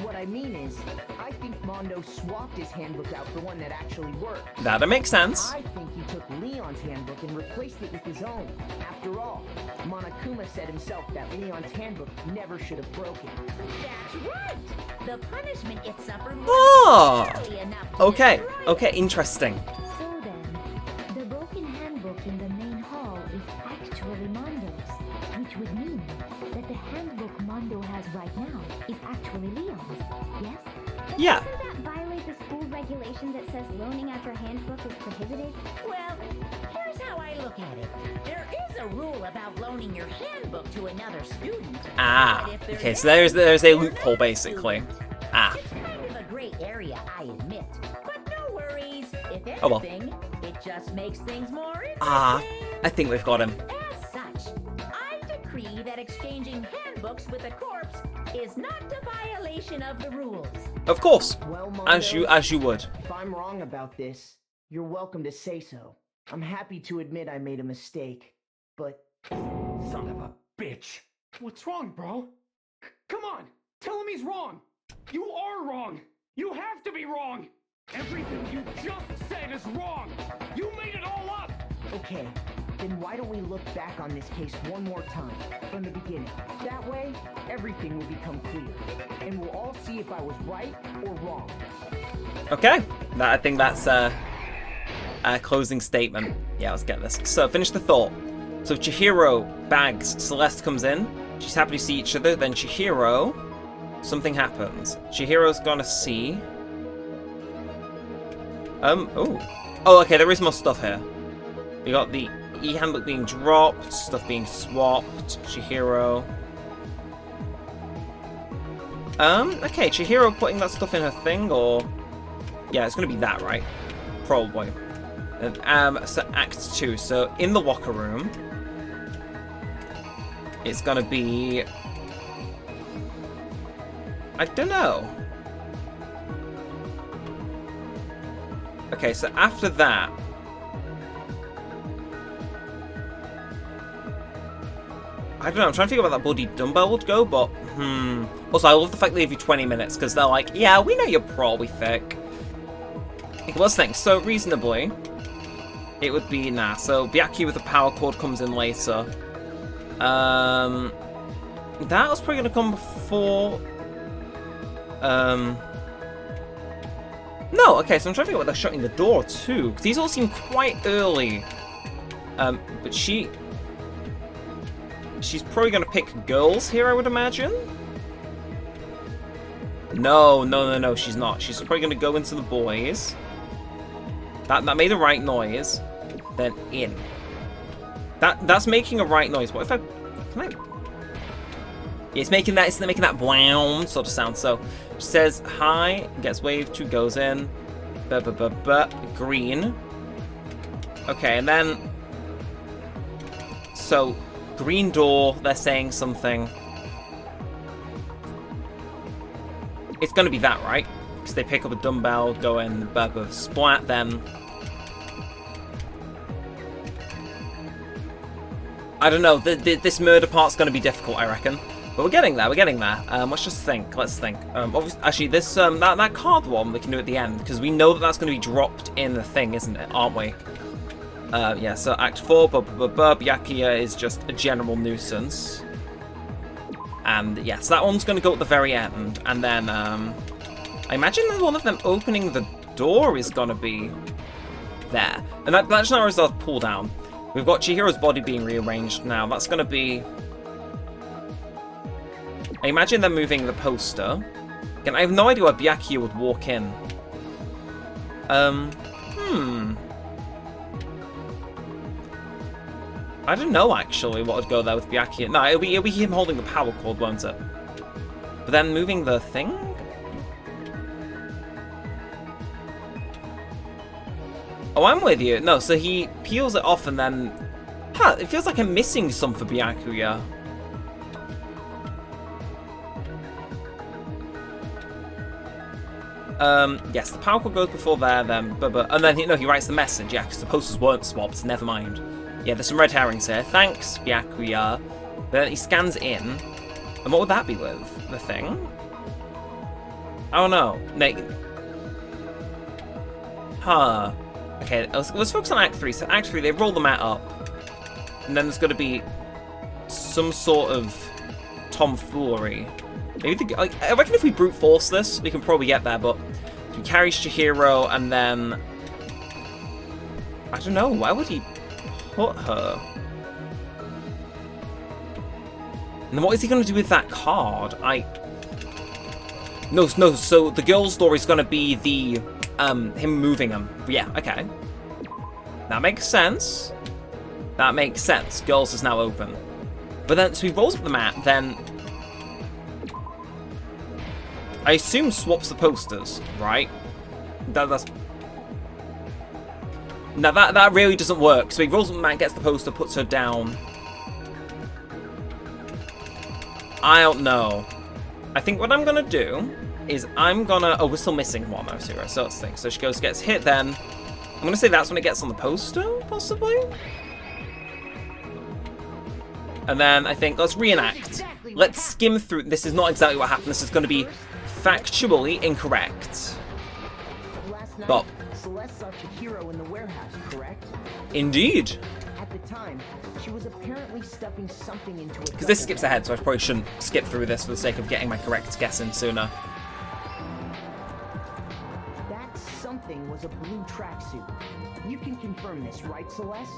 What I mean is, I think Mondo swapped his handbook out for one that actually worked. That'd make sense. I think he took Leon's handbook and replaced it with his own. After all, Monokuma said himself that Leon's handbook never should have broken. That's right. The punishment it suffered was Oh! surely enough to Okay, destroy it. okay, interesting. so then. The broken handbook in the main hall is actually Mondo's, which would mean that the handbook Mondo has right now is actually Leon's. Yes? Yeah. Doesn't that violate the school regulation that says loaning out your handbook is prohibited? Well, here's how I look at it. There is a a rule about loaning your handbook to another student. Ah, But if okay, so there's a loophole, basically. Ah. It's kind of a gray area, I admit. But no worries. If Oh, well. anything, it just makes things more interesting. Ah, I think we've got him. As such, I decree that exchanging handbooks with a corpse is not a violation of the rules. Of course, Well, as you would. If I'm wrong about this, you're welcome to say so. I'm happy to admit I made a mistake, but... Son of a bitch. What's wrong, bro? Come on, tell him he's wrong. You are wrong. You have to be wrong. Everything you just said is wrong. You made it all up. Okay, then why don't we look back on this case one more time, from the beginning. That way, everything will become clear, and we'll all see if I was right or wrong. Okay, I think that's a closing statement. Yeah, let's get this. So, finish the thought. So, Chihiro bags, Celeste comes in. She's happy to see each other. Then Chihiro, something happens. Chihiro's gonna see. Oh, okay, there is more stuff here. We got the e-handbook being dropped, stuff being swapped, Chihiro. Okay, Chihiro putting that stuff in her thing, or... Yeah, it's gonna be that, right? Probably. And, so Act 2, so in the locker room, it's gonna be... I don't know. Okay, so after that... I don't know, I'm trying to figure out where that bloody dumbbell would go, but, Also, I love the fact they give you 20 minutes, because they're like, yeah, we know you're probably thick. Okay, let's think. So, reasonably, it would be, so Byakuya with the power cord comes in later. That was probably going to come before... No, okay, so I'm trying to figure out why they're shutting the door, too, because these all seem quite early. But she's probably going to pick girls here, I would imagine. No, she's not. She's probably going to go into the boys. That made the right noise. Then in. That's making a right noise. What if I... Can I... Yeah, it's making that brown sort of sound. So, she says hi, gets waved to, goes in. Green. Okay, and then... So, green door, they're saying something. It's gonna be that, right? Because they pick up a dumbbell, go in, splat them. I don't know, this murder part's gonna be difficult, I reckon. But we're getting there, let's just think, let's think. Obviously, actually, this, that card one we can do at the end, because we know that that's gonna be dropped in the thing, isn't it? Aren't we? Yeah, so Act 4, Byakuya is just a general nuisance. And, yes, that one's gonna go at the very end, and then, I imagine that one of them opening the door is gonna be there. And that's not a pull down. We've got Chihiro's body being rearranged now. That's going to be... I imagine they're moving the poster. Again, I have no idea where Byakuya would walk in. I don't know, actually, what would go there with Byakuya. No, it'll be him holding the power cord, won't it? But then moving the thing? Oh, I'm with you. No, so he peels it off and then... it feels like I'm missing some for Byakuya. Yes, the power cord goes before there, then... And then, no, he writes the message, yeah, because the posters weren't swapped, never mind. Yeah, there's some red herrings here. Thanks, Byakuya. Then he scans in. And what would that be with? The thing? Oh, no. Okay, let's focus on Act 3. So Act 3, they roll the mat up. And then there's going to be some sort of tomfoolery. Maybe I reckon if we brute force this, we can probably get there, but he carries Chihiro and then... I don't know, why would he put her? And then what is he going to do with that card? No, so the girl's story is going to be the... him moving them. Yeah, okay. That makes sense. That makes sense. Girls is now open. But then, so he rolls up the mat, then... I assume swaps the posters, right? That's... Now that really doesn't work. So he rolls up the mat, gets the poster, puts her down. I don't know. I think what I'm gonna do is I'm gonna... Oh, we're still missing one, though, so let's think. So she goes, gets hit then. I'm gonna say that's when it gets on the poster, possibly? And then I think, let's reenact. Let's skim through. This is not exactly what happened. This is gonna be factually incorrect. But... Celeste saw Chihiro in the warehouse, correct? Indeed. At the time, she was apparently stuffing something into it. Because this skips ahead, so I probably shouldn't skip through this for the sake of getting my correct guess in sooner. That something was a blue tracksuit. You can confirm this, right, Celeste?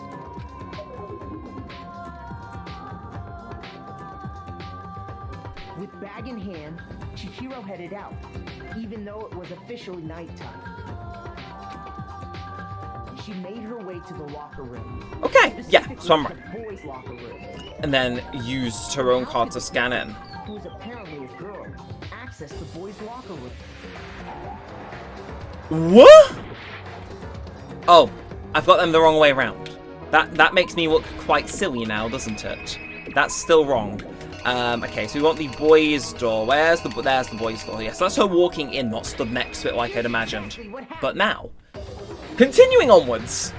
With bag in hand, Chihiro headed out, even though it was officially nighttime. She made her way to the locker room. Okay, yeah, so I'm right. The boys' locker room. And then used her own card to scan in. Who was apparently a girl, accessed the boys' locker room. What? Oh, I've got them the wrong way around. That makes me look quite silly now, doesn't it? That's still wrong. Okay, so we want the boys' door. There's the boys' door. Yes, that's her walking in, not stood next to it like I'd imagined. But now, continuing onwards.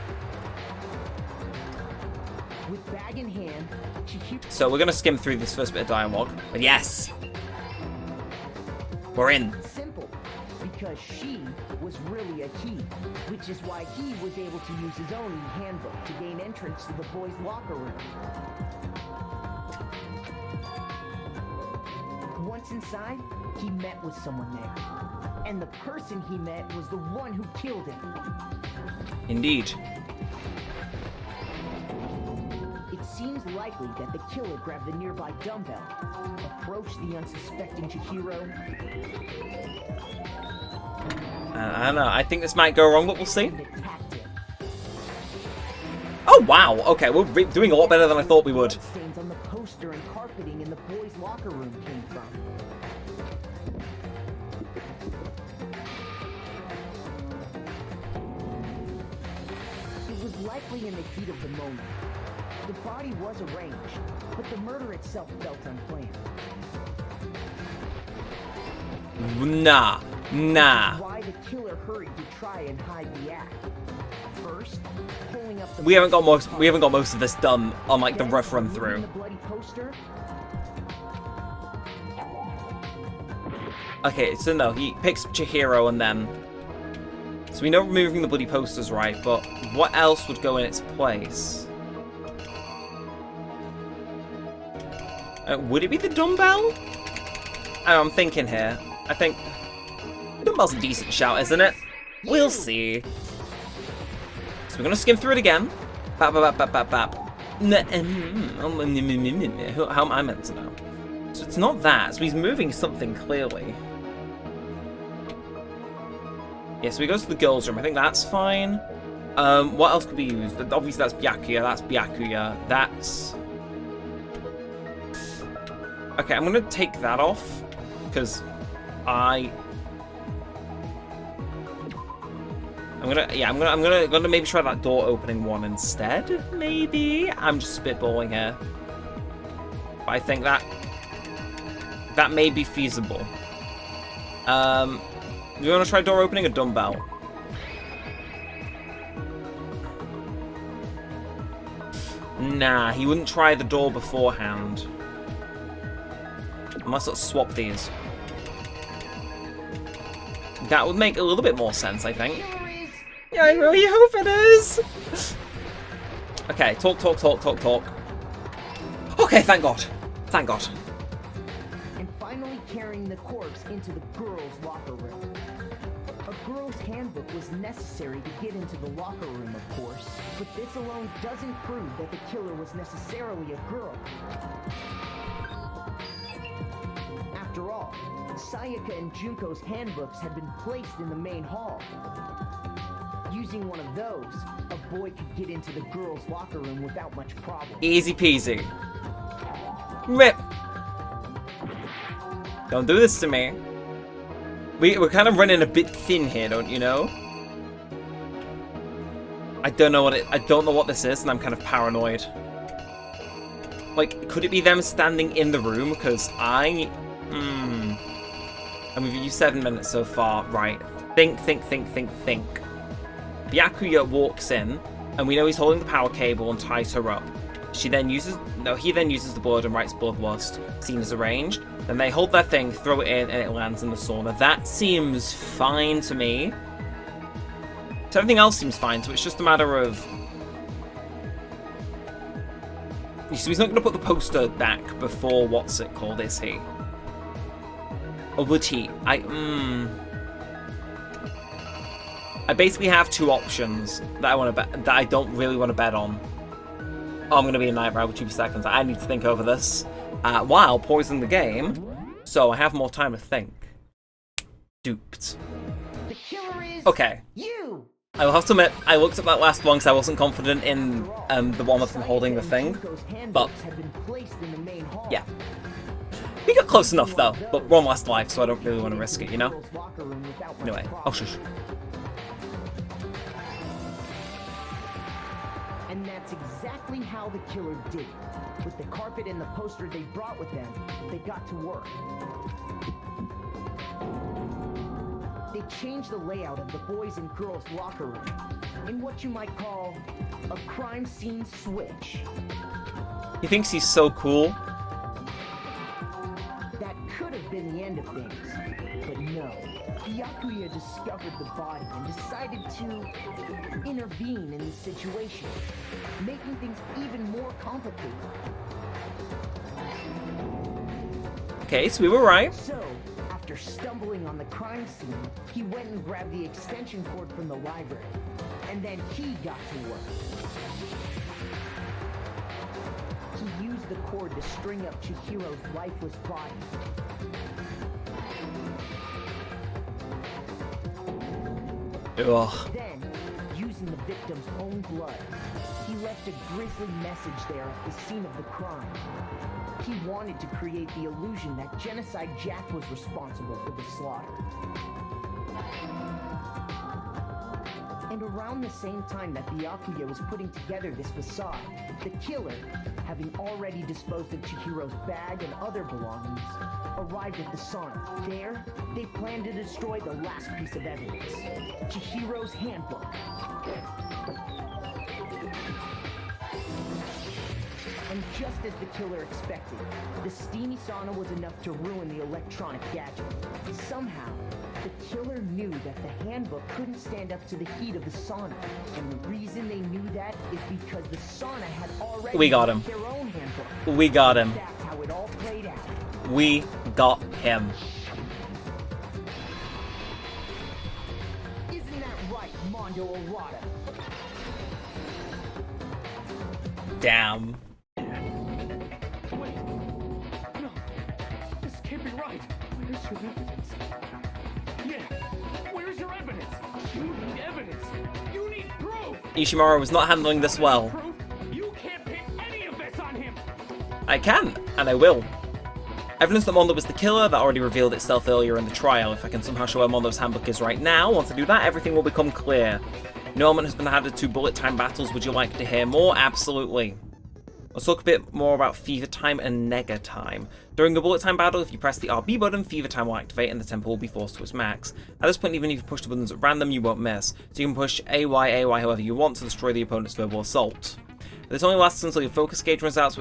With bag in hand, so we're gonna skim through this first bit of dialogue. But yes, we're in. Simple, because she was really a he, which is why he was able to use his own handbook to gain entrance to the boys' locker room. Once inside, he met with someone there. And the person he met was the one who killed him. Indeed. It seems likely that the killer grabbed the nearby dumbbell, approached the unsuspecting Chihiro. I don't know. I think this might go wrong, but we'll see. Oh, wow. Okay, we're doing a lot better than I thought we would. Stains on the poster and carpeting in the boys' locker room came from. It was likely in the heat of the moment. The body was arranged, but the murder itself felt unplanned. Nah. Why the killer hurried to try and hide the act. First, pulling up the We haven't got most of this done on like the rough run through. the bloody poster. Okay, so no, he picks Chihiro and then... So we know removing the bloody poster's right, but what else would go in its place? Would it be the dumbbell? I'm thinking here. I think... Dumbbell's a decent shout, isn't it? We'll see. So we're gonna skim through it again. Bap. How am I meant to know? So it's not that, so he's moving something clearly. Yeah, so he goes to the girls' room. I think that's fine. What else could be used? Obviously that's Byakuya. That's... Okay, I'm gonna take that off, because I'm gonna maybe try that door opening one instead. Maybe I'm just spitballing here, but I think that may be feasible. Do you want to try door opening or dumbbell? Nah, he wouldn't try the door beforehand. Unless let's swap these. That would make a little bit more sense, I think. Yeah, I really hope it is! Okay, talk. Okay, thank God. Thank God. And finally carrying the corpse into the girls' locker room. A girl's handbook was necessary to get into the locker room, of course, but this alone doesn't prove that the killer was necessarily a girl. After all, Sayaka and Junko's handbooks had been placed in the main hall. Using one of those, a boy could get into the girls' locker room without much problem. Easy peasy. Rip. Don't do this to me. We're kind of running a bit thin here, don't you know? I don't know what this is, and I'm kind of paranoid. Like, could it be them standing in the room? Because and we've used 7 minutes so far. Right. Think. Byakuya walks in, and we know he's holding the power cable and ties her up. He then uses the board and writes bloodlust, scene as arranged. Then they hold their thing, throw it in, and it lands in the sauna. That seems fine to me. So everything else seems fine, so it's just a matter of... So he's not going to put the poster back before what's it called, is he? Or would he? I basically have 2 options that I don't really want to bet on. Oh, I'm going to be a nightmare with 2 seconds. I need to think over this while pausing the game, so I have more time to think. Duped. The killer is okay. You. I will have to admit, I looked at that last one because I wasn't confident in the one with him holding the thing, but yeah. We got close enough though, but one last life, so I don't really want to risk it, you know? Anyway, oh shush. And that's exactly how the killer did it. With the carpet and the poster they brought with them, they got to work. They changed the layout of the boys' and girls' locker room in what you might call a crime scene switch. He thinks he's so cool. That could have been the end of things, but no. Byakuya discovered the body and decided to intervene in the situation, making things even more complicated. Okay, so we were right. So, after stumbling on the crime scene, he went and grabbed the extension cord from the library, and then he got to work. He used the cord to string up Chihiro's lifeless body. Ugh. Then, using the victim's own blood, he left a grisly message there at the scene of the crime. He wanted to create the illusion that Genocide Jack was responsible for the slaughter. And around the same time that Byakuya was putting together this facade, the killer, having already disposed of Chihiro's bag and other belongings, arrived at the sauna. There, they planned to destroy the last piece of evidence, Chihiro's handbook. And just as the killer expected, the steamy sauna was enough to ruin the electronic gadget. Somehow, the killer knew that the handbook couldn't stand up to the heat of the sauna. And the reason they knew that is because the sauna had already We got him. their own handbook. We got him. That's how it all played out. We got him. Isn't that right, Mondo Orada? Damn. Wait. No. This can't be right. Where's your evidence? Yeah. Where's your evidence? You need evidence. You need proof. Ishimura was not handling this well. Proof? You can't pin any of this on him. I can, and I will. Evidence that Mondo was the killer, that already revealed itself earlier in the trial. If I can somehow show where Mondo's handbook is right now, once I do that, everything will become clear. No element has been added to bullet time battles. Would you like to hear more? Absolutely. Let's talk a bit more about fever time and nega time. During a bullet time battle, if you press the RB button, fever time will activate and the tempo will be forced to its max. At this point, even if you push the buttons at random, you won't miss. So you can push AY however you want to destroy the opponent's verbal assault. This only lasts until your focus gauge runs out,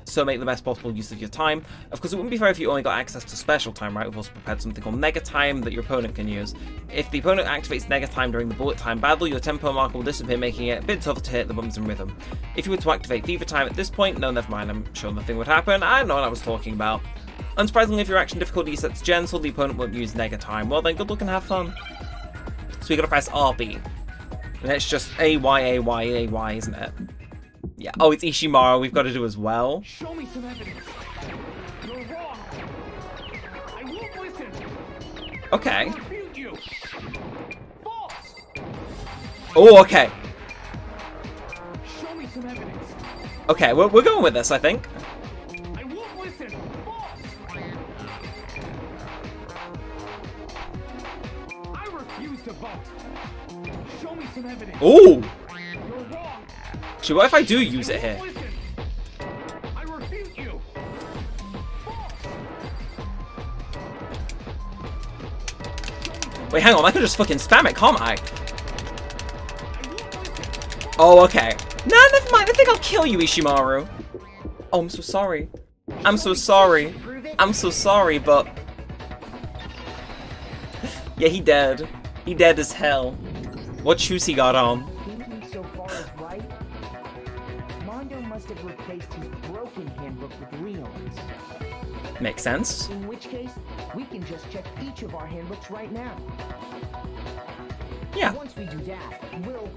so make the best possible use of your time. Of course, it wouldn't be fair if you only got access to special time, right? We've also prepared something called nega time that your opponent can use. If the opponent activates nega time during the bullet time battle, your tempo marker will disappear, making it a bit tougher to hit the buttons in rhythm. If you were to activate fever time at this point, no, never mind, I'm sure nothing would happen. I know what I was talking about. Unsurprisingly, if your action difficulty is set to gentle, the opponent won't use nega time. Well then, good luck and have fun. So we gotta press RB. And it's just AY, isn't it? Yeah. Oh, it's Ishimura we've got to do as well. Show me some evidence. You're wrong. I won't listen. Okay. I refute you. False. Oh, okay. Show me some evidence. Okay, we're going with this, I think. I won't listen. False. I refuse to vote. Show me some evidence. Ooh! You're wrong. Actually, what if I do use it here? Listen. I refute you. Wait, hang on, I could just fucking spam it, can't I? Oh, okay. Nah, never mind, I think I'll kill you, Ishimaru. Oh, I'm so sorry. I'm so sorry. I'm so sorry, but... Yeah, he dead. He dead as hell. What shoes he got on? Thinking so far is right. Mondo must have replaced his broken handbook with Leon's. Makes sense. In which case, we can just check each of our handbooks right now. Yeah. Once we do that, we'll...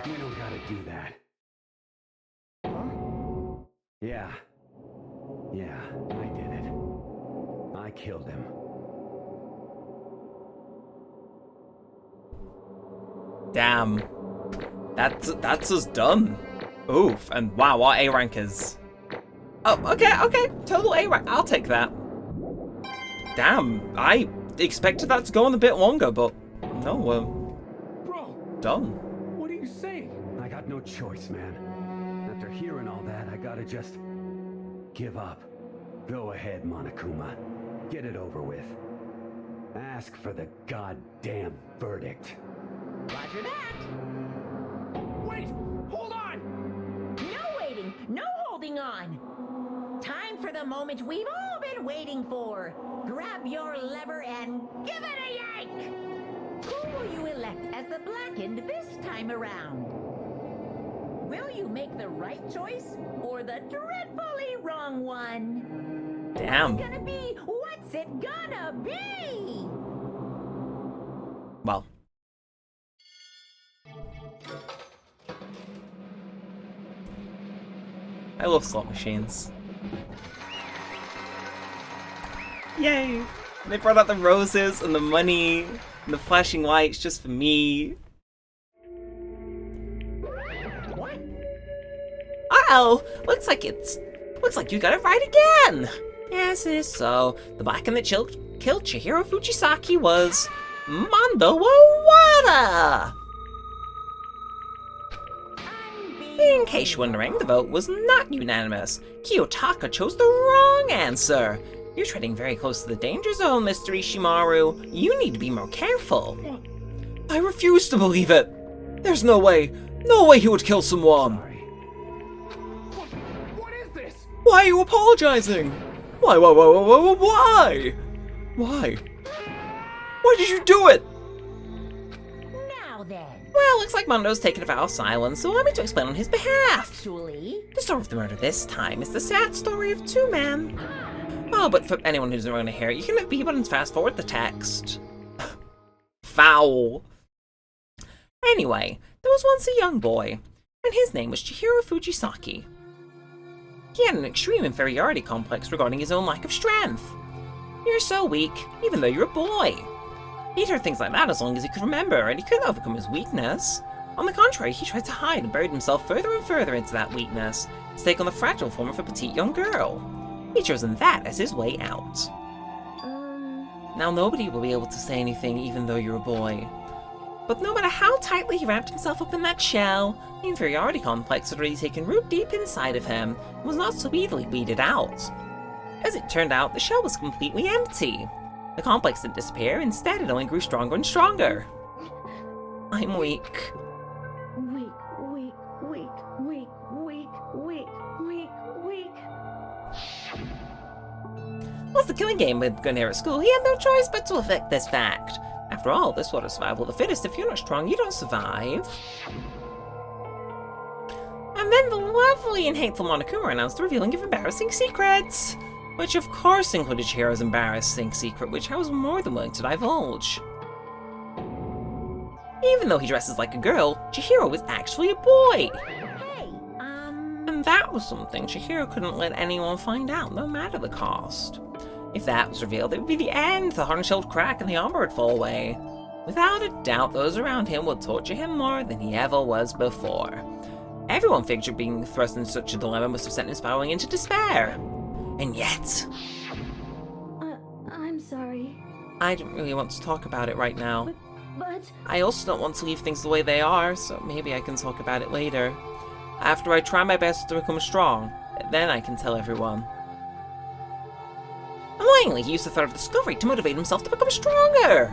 We don't gotta do that. Yeah. Yeah, I did it. I killed him. Damn. That's us done. Oof, and wow, our A rank is... Oh, okay, total A rank, I'll take that. Damn, I expected that to go on a bit longer, but no, Bro, done. what are you saying? I got no choice, man. After hearing all that, I gotta just give up. Go ahead, Monokuma. Get it over with. Ask for the goddamn verdict. Roger that. Wait, hold on. No waiting, no holding on. Time for the moment we've all been waiting for. Grab your lever and give it a yank. Who will you elect as the Blackened this time around? Will you make the right choice or the dreadfully wrong one? Damn. What's it gonna be? What's it gonna be? Well. I love slot machines. Yay! They brought out the roses and the money and the flashing lights just for me. What? Uh-oh! Looks like you got it right again! Yes, it is so. The Blackened that killed Chihiro Fujisaki was Mondo Owada! In case you're wondering, the vote was not unanimous. Kiyotaka chose the wrong answer. You're treading very close to the danger zone, Mr. Ishimaru. You need to be more careful. I refuse to believe it. There's no way he would kill someone. What is this? Why are you apologizing? Why? Why? Why did you do it? Now then. Well, looks like Mondo's taken a vow of silence, so allow me to explain on his behalf. Actually, The story of the murder this time is the sad story of two men. Oh, but for anyone who doesn't want to hear it, you can hit B buttons fast forward the text. Foul. Anyway, there was once a young boy, and his name was Chihiro Fujisaki. He had an extreme inferiority complex regarding his own lack of strength. You're so weak, even though you're a boy. He'd heard things like that as long as he could remember, and he couldn't overcome his weakness. On the contrary, he tried to hide and buried himself further and further into that weakness, to take on the fragile form of a petite young girl. He'd chosen that as his way out. Now nobody will be able to say anything even though you're a boy. But no matter how tightly he wrapped himself up in that shell, the inferiority complex had already taken root deep inside of him and was not so easily weeded out. As it turned out, the shell was completely empty. The complex didn't disappear, instead it only grew stronger and stronger. I'm weak. Once the killing game had begun here at school, he had no choice but to affect this fact. After all, this was survival of the fittest. If you're not strong, you don't survive. And then the lovely and hateful Monokuma announced the revealing of embarrassing secrets, which of course included Chihiro's embarrassing secret, which I was more than willing to divulge. Even though he dresses like a girl, Chihiro was actually a boy. And that was something Chihiro couldn't let anyone find out, no matter the cost. If that was revealed, it would be the end. The horn shell would crack and the armor would fall away. Without a doubt, those around him would torture him more than he ever was before. Everyone figured being thrust into such a dilemma must have sent him spiraling into despair. And yet... I'm sorry. I don't really want to talk about it right now. But... I also don't want to leave things the way they are, so maybe I can talk about it later. After I try my best to become strong, then I can tell everyone. Annoyingly, he used the thought of discovery to motivate himself to become stronger!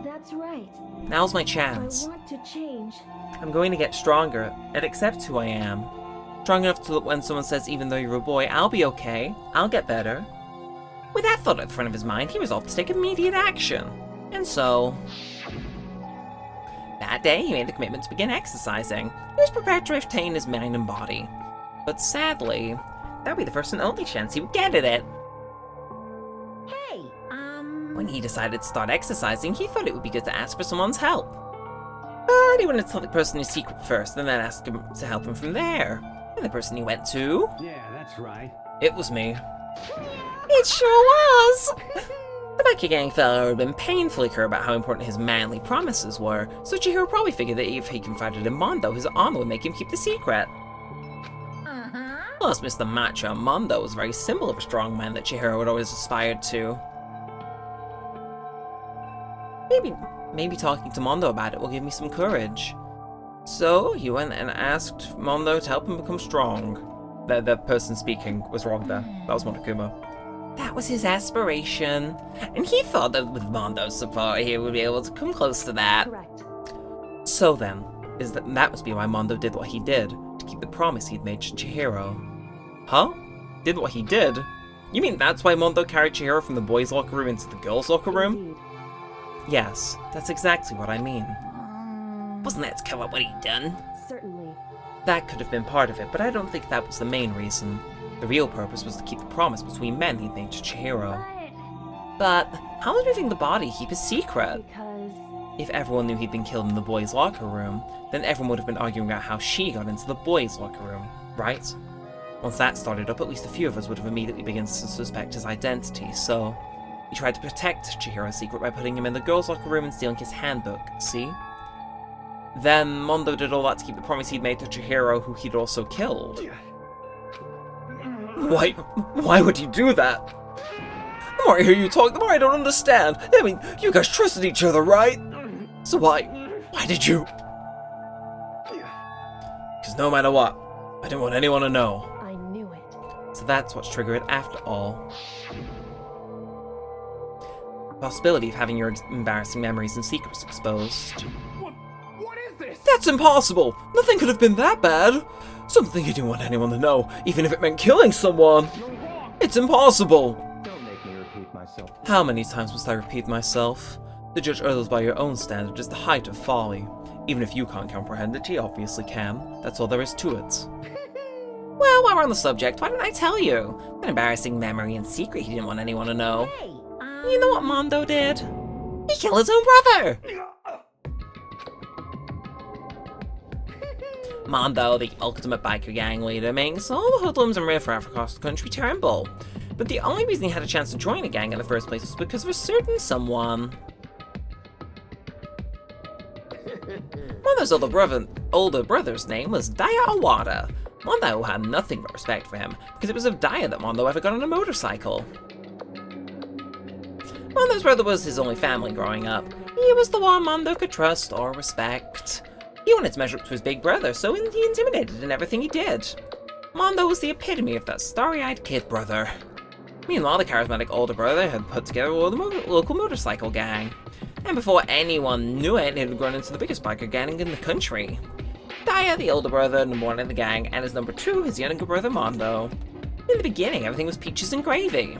That's right. Now's my chance. I want to change. I'm going to get stronger and accept who I am. Strong enough to look when someone says, even though you're a boy, I'll be okay. I'll get better. With that thought at the front of his mind, he resolved to take immediate action. And so... that day, he made the commitment to begin exercising. He was prepared to retain his mind and body. But sadly, that would be the first and only chance he would get at it. Hey, When he decided to start exercising, he thought it would be good to ask for someone's help. But he wanted to tell the person his secret first, and then ask him to help him from there. And the person he went to... Yeah, that's right. It was me. It sure was! The biker gang fellow had been painfully clear about how important his manly promises were, so Chihiro probably figured that if he confided in Mondo, his honor would make him keep the secret. Plus, Mr. Macho Mondo was a very symbol of a strong man that Chihiro had always aspired to. Maybe talking to Mondo about it will give me some courage. So, he went and asked Mondo to help him become strong. The person speaking was wrong there. That was Monokuma. That was his aspiration, and he thought that with Mondo's support he would be able to come close to that. Correct. So then, that must be why Mondo did what he did, to keep the promise he'd made to Chihiro. Huh? Did what he did? You mean that's why Mondo carried Chihiro from the boys' locker room into the girls' locker room? Indeed. Yes, that's exactly what I mean. Wasn't that to cover up what he'd done? Certainly. That could have been part of it, but I don't think that was the main reason. The real purpose was to keep the promise between men he'd made to Chihiro. But how was moving the body keep a secret? Because... If everyone knew he'd been killed in the boys' locker room, then everyone would have been arguing about how she got into the boys' locker room, right? Once that started up, at least a few of us would have immediately begun to suspect his identity, so... He tried to protect Chihiro's secret by putting him in the girls' locker room and stealing his handbook, see? Then Mondo did all that to keep the promise he'd made to Chihiro, who he'd also killed. Why would he do that? The more I hear you talk, the more I don't understand. I mean, you guys trusted each other, right? So why did you? Because no matter what, I didn't want anyone to know. I knew it. So that's what's triggered it after all. The possibility of having your embarrassing memories and secrets exposed. What is this? That's impossible! Nothing could have been that bad! Something you didn't want anyone to know, even if it meant killing someone! It's impossible! Don't make me repeat myself. How many times must I repeat myself? To judge others by your own standard is the height of folly. Even if you can't comprehend it, he obviously can. That's all there is to it. Well, while we're on the subject, why didn't I tell you? An embarrassing memory and secret he didn't want anyone to know. Hey, You know what Mondo did? He killed his own brother! Mondo, the ultimate biker gang leader, makes all the hoodlums and riffraff across the country tremble. But the only reason he had a chance to join a gang in the first place was because of a certain someone. Mondo's older brother's name was Daya Awada. Mondo had nothing but respect for him, because it was of Daya that Mondo ever got on a motorcycle. Mondo's brother was his only family growing up. He was the one Mondo could trust or respect. He wanted to measure up to his big brother, so he intimidated in everything he did. Mondo was the epitome of that starry-eyed kid brother. Meanwhile, the charismatic older brother had put together a local motorcycle gang. And before anyone knew it, it had grown into the biggest biker gang in the country. Daya, the older brother, number one in the gang, and as number two, his younger brother Mondo. In the beginning, everything was peaches and gravy.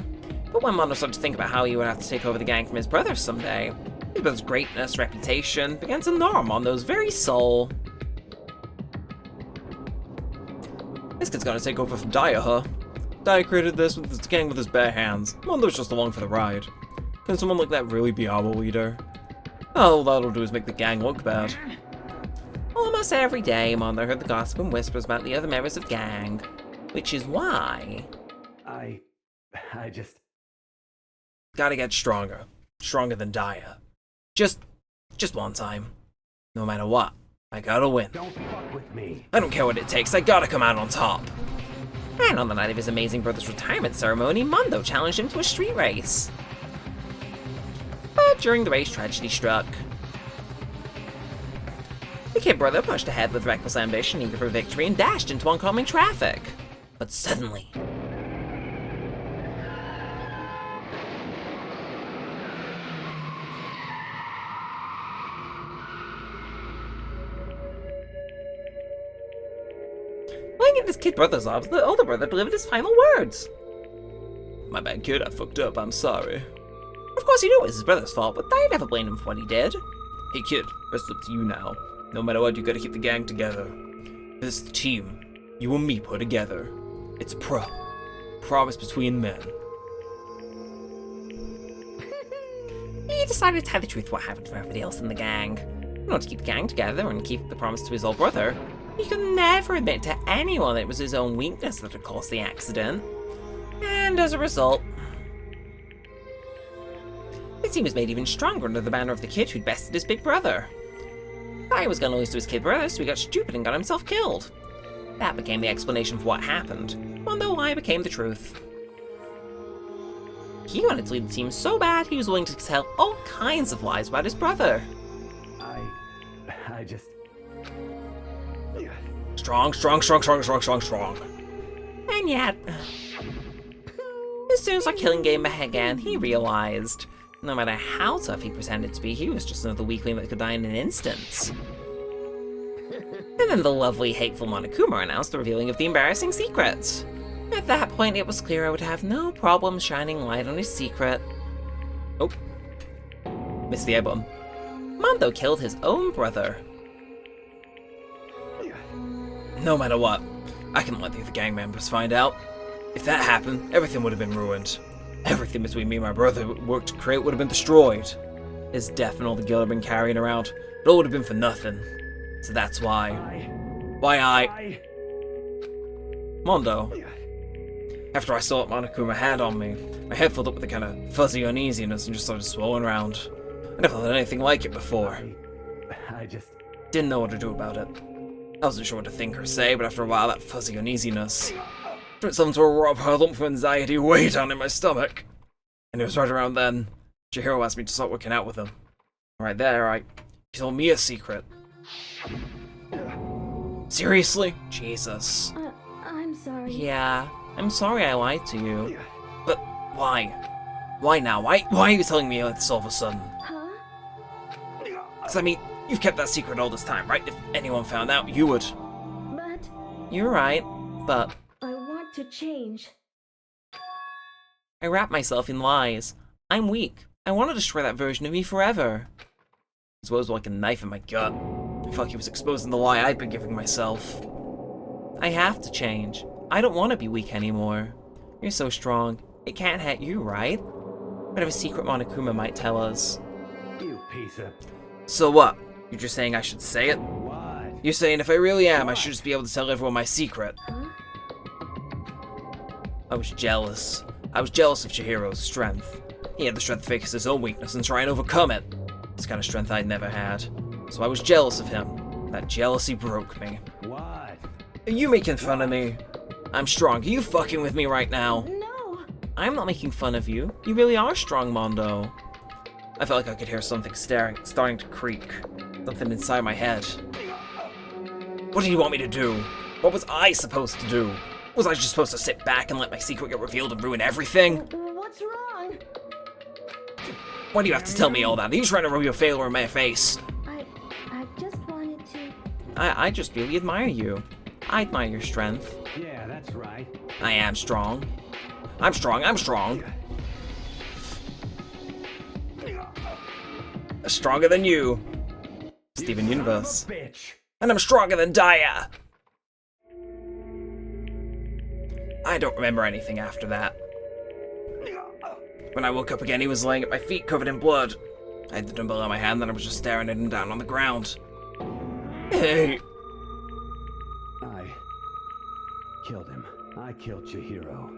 But when Mondo started to think about how he would have to take over the gang from his brother someday, his brother's greatness, reputation, began to gnaw on Mondo's very soul. This kid's gonna take over from Daya, huh? Daya created this gang with his bare hands. Mondo's just along for the ride. Can someone like that really be our leader? All that'll do is make the gang look bad. Almost every day, Mondo heard the gossip and whispers about the other members of the gang. Which is why... I just... Gotta get stronger. Stronger than Daya. Just one time. No matter what, I gotta win. Don't fuck with me. I don't care what it takes, I gotta come out on top. And on the night of his amazing brother's retirement ceremony, Mondo challenged him to a street race. But during the race, tragedy struck. The kid brother pushed ahead with reckless ambition, eager for victory, and dashed into oncoming traffic. But suddenly... Lying in his kid brother's arms, the older brother delivered his final words. My bad, kid, I fucked up, I'm sorry. Of course he knew it was his brother's fault, but I never blamed him for what he did. Hey kid, it's up to you now. No matter what, you gotta keep the gang together. This is the team. You and me put together. It's a promise between men. He decided to tell the truth what happened to everybody else in the gang. In order to keep the gang together and keep the promise to his old brother, he could never admit to anyone that it was his own weakness that had caused the accident. And as a result, the team was made even stronger under the banner of the kid who'd bested his big brother. Guy was gonna lose to his kid brother, so he got stupid and got himself killed. That became the explanation for what happened, when the lie became the truth. He wanted to lead the team so bad, he was willing to tell all kinds of lies about his brother. I just... Strong. And yet, as soon as our killing game began, he realized no matter how tough he pretended to be, he was just another weakling that could die in an instant. And then the lovely, hateful Monokuma announced the revealing of the embarrassing secret. At that point, it was clear I would have no problem shining light on his secret. Oh. Missed the A button. Mondo killed his own brother. No matter what, I couldn't let the other gang members find out. If that happened, everything would have been ruined. Everything between me and my brother worked to create would have been destroyed. His death and all the guilt I've been carrying around, it all would have been for nothing. So that's why I... Mondo. After I saw what Monokuma had on me, my head filled up with a kind of fuzzy uneasiness and just started swirling around. I never had anything like it before. I just... Didn't know what to do about it. I wasn't sure what to think or say, but after a while that fuzzy uneasiness turned itself into a raw lump of anxiety way down in my stomach. And it was right around then, Chihiro asked me to start working out with him. Right there, he told me a secret. Seriously? Jesus. I'm sorry. Yeah, I'm sorry I lied to you. But why? Why now? Why are you telling me this all of a sudden? Huh? 'Cause I mean, you've kept that secret all this time, right? If anyone found out, you would. But You're right, but I want to change. I wrap myself in lies. I'm weak. I want to destroy that version of me forever. His words were like a knife in my gut. I felt like he was exposing the lie I'd been giving myself. I have to change. I don't want to be weak anymore. You're so strong. It can't hurt you, right? But if a secret Monokuma might tell us. You piece of... So what? You're just saying I should say it? What? You're saying if I really am, I should just be able to tell everyone my secret. Huh? I was jealous. I was jealous of Chihiro's strength. He had the strength to face his own weakness and try and overcome it. It's the kind of strength I'd never had. So I was jealous of him. That jealousy broke me. What? Are you making fun of me? I'm strong. Are you fucking with me right now? No. I'm not making fun of you. You really are strong, Mondo. I felt like I could hear something starting to creak. Something inside my head. What did you want me to do? What was I supposed to do? Was I just supposed to sit back and let my secret get revealed and ruin everything? What's wrong? Why do you have to tell me all that? Are you trying to rub your failure in my face? I just wanted to... I just really admire you. I admire your strength. Yeah, that's right. I am strong. I'm strong. Stronger than you. Steven Universe. Bitch. And I'm stronger than Daya. I don't remember anything after that. When I woke up again, he was laying at my feet covered in blood. I had the dumbbell in my hand, and I was just staring at him down on the ground. Hey! I killed him. I killed Chihiro.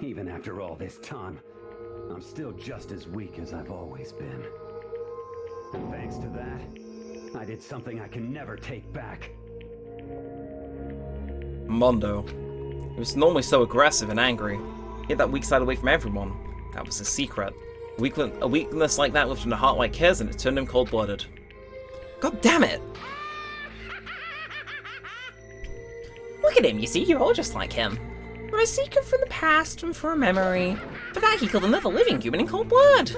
Even after all this time, I'm still just as weak as I've always been. And thanks to that, I did something I can never take back. Mondo. He was normally so aggressive and angry. He had that weak side away from everyone. That was his secret. A weakness like that lived in a heart like his, and it turned him cold-blooded. God damn it! Look at him, you see, you're all just like him. For a secret from the past and for a memory. For that, he killed another living human in cold blood.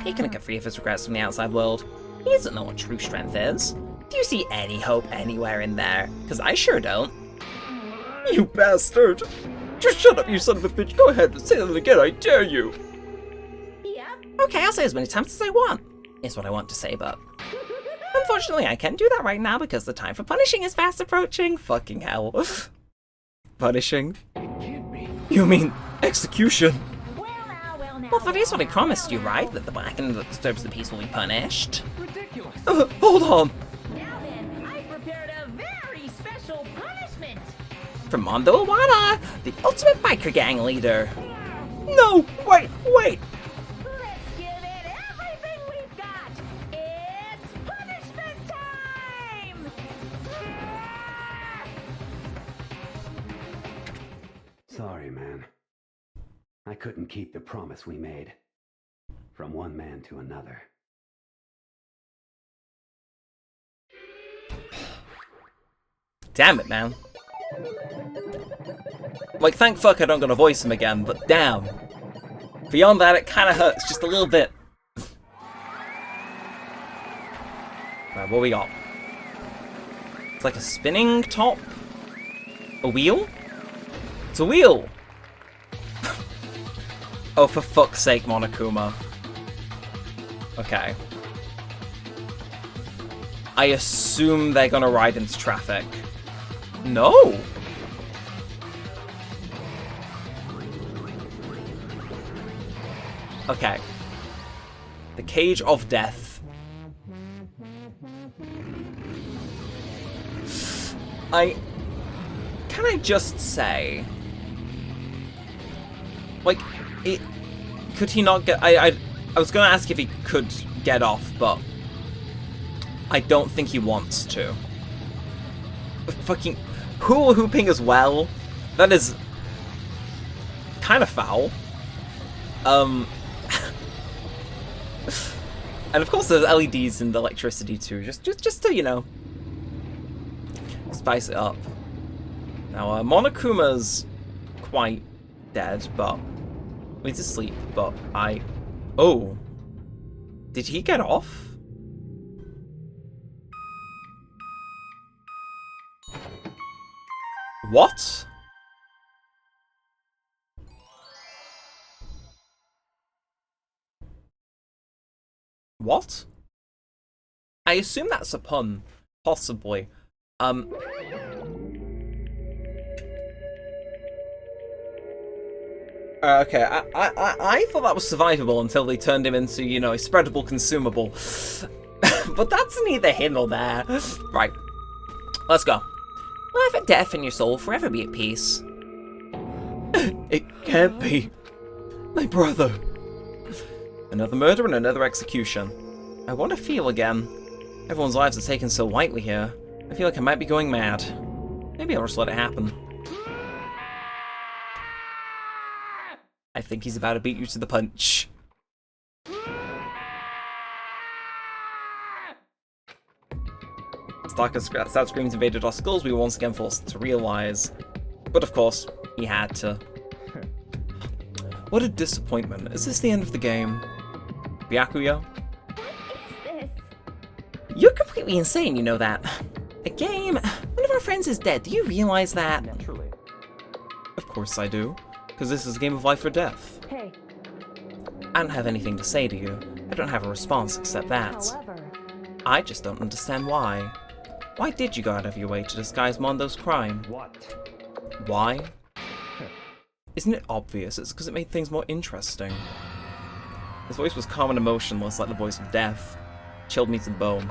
He couldn't get free of his regrets from the outside world. He doesn't know what true strength is. Do you see any hope anywhere in there? Because I sure don't. You bastard! Just shut up, you son of a bitch. Go ahead and say that again, I dare you. Okay, I'll say as many times as I want, is what I want to say, but unfortunately I can't do that right now because the time for punishing is fast approaching. Fucking hell. Punishing? You mean execution? Well, that is what I promised you, right? That the blackened that disturbs the peace will be punished. Ridiculous. Hold on. Now then, I prepared a very special punishment. From Mondo Iwata, the ultimate biker gang leader. No, wait. Let's give it everything we've got. It's punishment time! Sorry, man. I couldn't keep the promise we made. From one man to another. Damn it, man. Like, thank fuck I don't gotta voice him again, but damn. Beyond that, it kinda hurts just a little bit. Right, what we got? It's like a spinning top? A wheel? It's a wheel! Oh, for fuck's sake, Monokuma. Okay. I assume they're gonna ride into traffic. No! Okay. The Cage of Death. Can I just say... Like, could he not get... I was gonna ask if he could get off, but... I don't think he wants to. Fucking hula hooping as well. That is... kind of foul. And of course there's LEDs and electricity too, just to, you know, spice it up. Now, Monokuma's quite dead, but... he's asleep, but oh. Did he get off? What? What? I assume that's a pun. Possibly. Okay, I thought that was survivable until they turned him into, you know, a spreadable consumable. But that's neither here nor there. Right. Let's go. Life and death and your soul forever be at peace. It can't be. My brother. Another murder and another execution. I want to feel again. Everyone's lives are taken so lightly here. I feel like I might be going mad. Maybe I'll just let it happen. I think he's about to beat you to the punch. As dark as sad screams invaded our skulls, we were once again forced to realize. But of course, he had to. What a disappointment. Is this the end of the game? Byakuya? What is this? You're completely insane, you know that. A game? One of our friends is dead. Do you realize that? Naturally. Of course I do. Because this is a game of life or death. Hey. I don't have anything to say to you. I don't have a response except that. However, I just don't understand why. Why did you go out of your way to disguise Mondo's crime? What? Why? Isn't it obvious? It's because it made things more interesting. His voice was calm and emotionless, like the voice of death. Chilled me to the bone.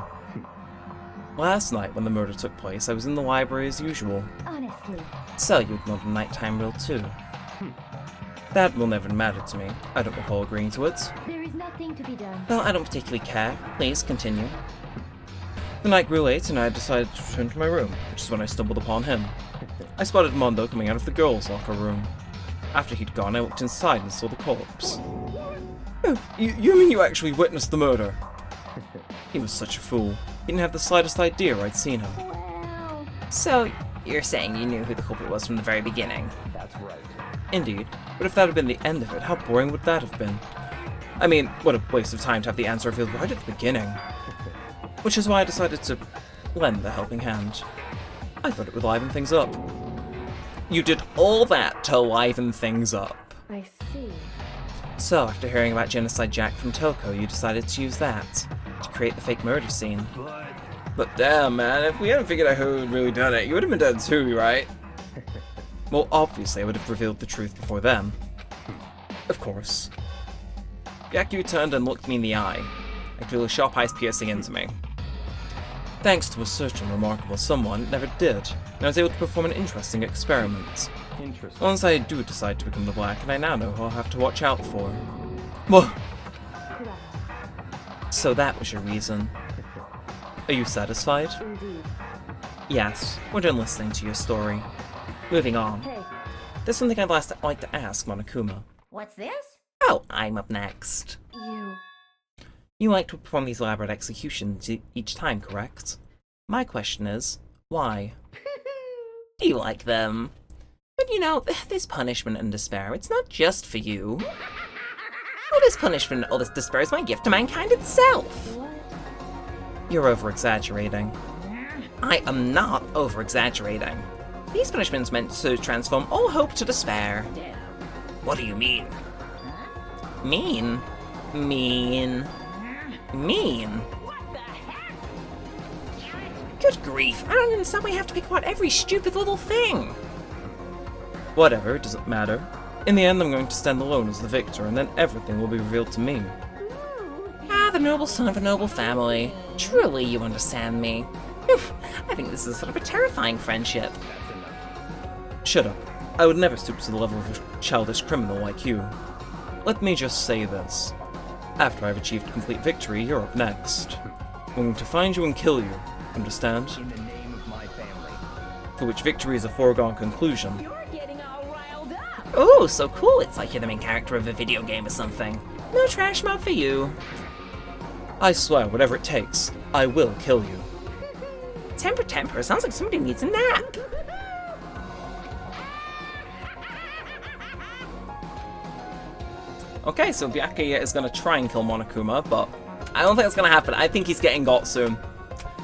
Last night, when the murder took place, I was in the library as usual. Honestly. So you ignored the nighttime rule too. That will never matter to me. I don't recall agreeing to it. There is nothing nothing to be done. Well, I don't particularly care. Please, continue. The night grew late, and I decided to return to my room, which is when I stumbled upon him. I spotted Mondo coming out of the girls' locker room. After he'd gone, I looked inside and saw the corpse. Oh, you mean you actually witnessed the murder? He was such a fool. He didn't have the slightest idea I'd seen him. Well, So, you're saying you knew who the culprit was from the very beginning? That's right. Indeed, but if that had been the end of it, how boring would that have been? I mean, what a waste of time to have the answer revealed right at the beginning. Which is why I decided to lend a helping hand. I thought it would liven things up. You did all that to liven things up. I see. So, after hearing about Genocide Jack from Toko, you decided to use that to create the fake murder scene. But damn, man, if we hadn't figured out who had really done it, you would have been dead too, right? Well, obviously I would have revealed the truth before then. Of course. Yaku turned and looked me in the eye. I could feel his sharp eyes piercing into me. Thanks to a certain remarkable someone, it never did, and I was able to perform an interesting experiment. Interesting. Once I do decide to become the Black, and I now know who I'll have to watch out for. Well, so that was your reason. Are you satisfied? Indeed. Yes, we're done listening to your story. Moving on. Hey, There's something I'd like to ask Monokuma. What's this? Oh, I'm up next. you. You like to perform these elaborate executions each time, correct? My question is, why? Do you like them? But you know, this punishment and despair, it's not just for you. All this punishment and all this despair is my gift to mankind itself. You're over-exaggerating. I am not over-exaggerating. These punishments meant to transform all hope to despair. What do you mean? Mean? Mean? What the heck? Damn it. Good grief, I don't understand why you have to pick apart every stupid little thing. Whatever, it doesn't matter. In the end, I'm going to stand alone as the victor, and then everything will be revealed to me. Ah, the noble son of a noble family. Truly, you understand me. Oof, I think this is sort of a terrifying friendship. Shut up. I would never stoop to the level of a childish criminal like you. Let me just say this. After I've achieved complete victory, you're up next. I'm going to find you and kill you. Understand? In the name of my family. For which victory is a foregone conclusion. You're getting all riled up. Oh, so cool. It's like you're the main character of a video game or something. No trash mob for you. I swear, whatever it takes, I will kill you. Temper. Sounds like somebody needs a nap. Okay, so Byakuya is going to try and kill Monokuma, but I don't think that's going to happen. I think he's getting got soon.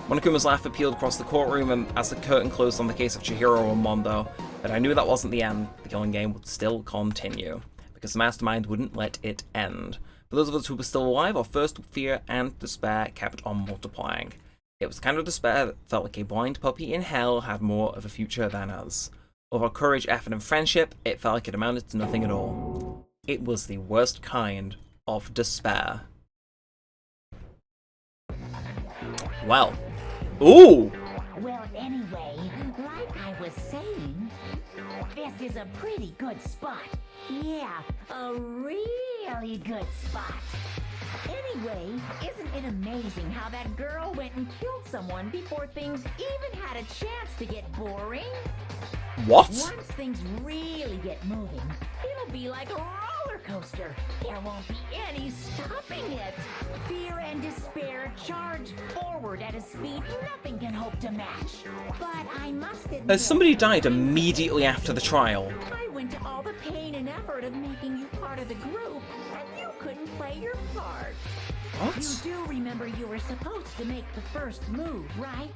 Monokuma's laugh appealed across the courtroom and as the curtain closed on the case of Chihiro and Mondo, but I knew that wasn't the end. The killing game would still continue, because the mastermind wouldn't let it end. For those of us who were still alive, our first fear and despair kept on multiplying. It was the kind of despair that felt like a blind puppy in hell had more of a future than us. Of our courage, effort, and friendship, it felt like it amounted to nothing at all. It was the worst kind of despair. Well. Ooh! Well, anyway, like I was saying, this is a pretty good spot. Yeah, a really good spot. Anyway, isn't it amazing how that girl went and killed someone before things even had a chance to get boring? What? Once things really get moving, it'll be like a roller coaster. There won't be any stopping it. Fear and despair charge forward at a speed nothing can hope to match. But I must admit, Somebody died immediately after the trial. I went to all the pain and effort of making you part of the group, and you couldn't play your part. What? You do remember you were supposed to make the first move, right?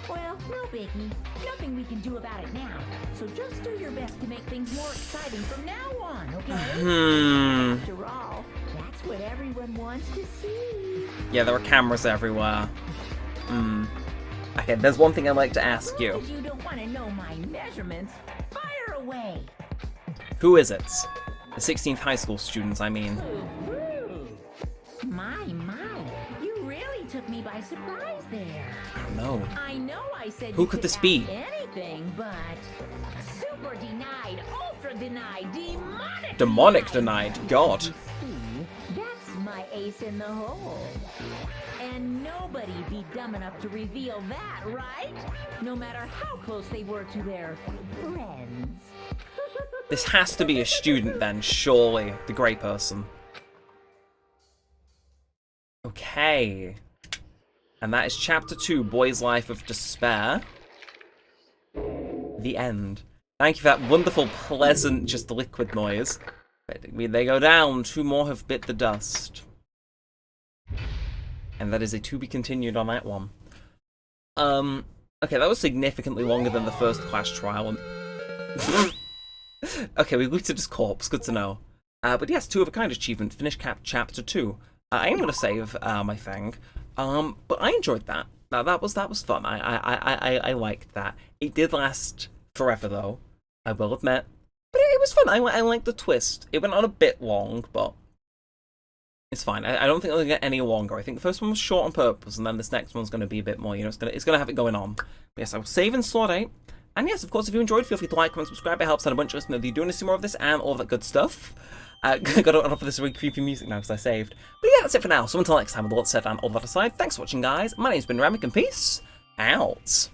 Well, no biggie. Nothing we can do about it now. So just do your best to make things more exciting from now on, okay? After all, that's what everyone wants to see. Yeah, there are cameras everywhere. Okay, there's one thing I'd like to ask you. If you don't want to know my measurements, fire away. Who is it? The 16th high school students, I mean. My, you really took me by surprise there. I don't know. I know I said Who you could this ask be? anything, but super denied, ultra denied, demonic Demonic denied, God. That's my ace in the hole. And nobody be dumb enough to reveal that, right? No matter how close they were to their friends. This has to be a student then, surely. The grey person. Okay. And that is Chapter 2, Boy's Life of Despair. The end. Thank you for that wonderful, pleasant, just liquid noise. They go down. 2 more have bit the dust. And that is a to be continued on that one. Okay, that was significantly longer than the first class trial. Okay, we looted his corpse. Good to know. But yes, 2 of a kind achievement. Finish Chapter 2. I am going to save my thing. But I enjoyed that. That was fun. I liked that. It did last forever though, I will admit. But it was fun. I liked the twist. It went on a bit long, but it's fine. I don't think it'll get any longer. I think the first one was short on purpose, and then this next one's going to be a bit more. You know, it's gonna have it going on. But yes, I will save in slot 8. And yes, of course, if you enjoyed, feel free to like, comment, subscribe. It helps out a bunch of us know that you do want to see more of this and all that good stuff. Got to offer this really creepy music now because I saved. But yeah, that's it for now. So until next time, with all that said and all that aside, thanks for watching, guys. My name's been Neremik, and peace out.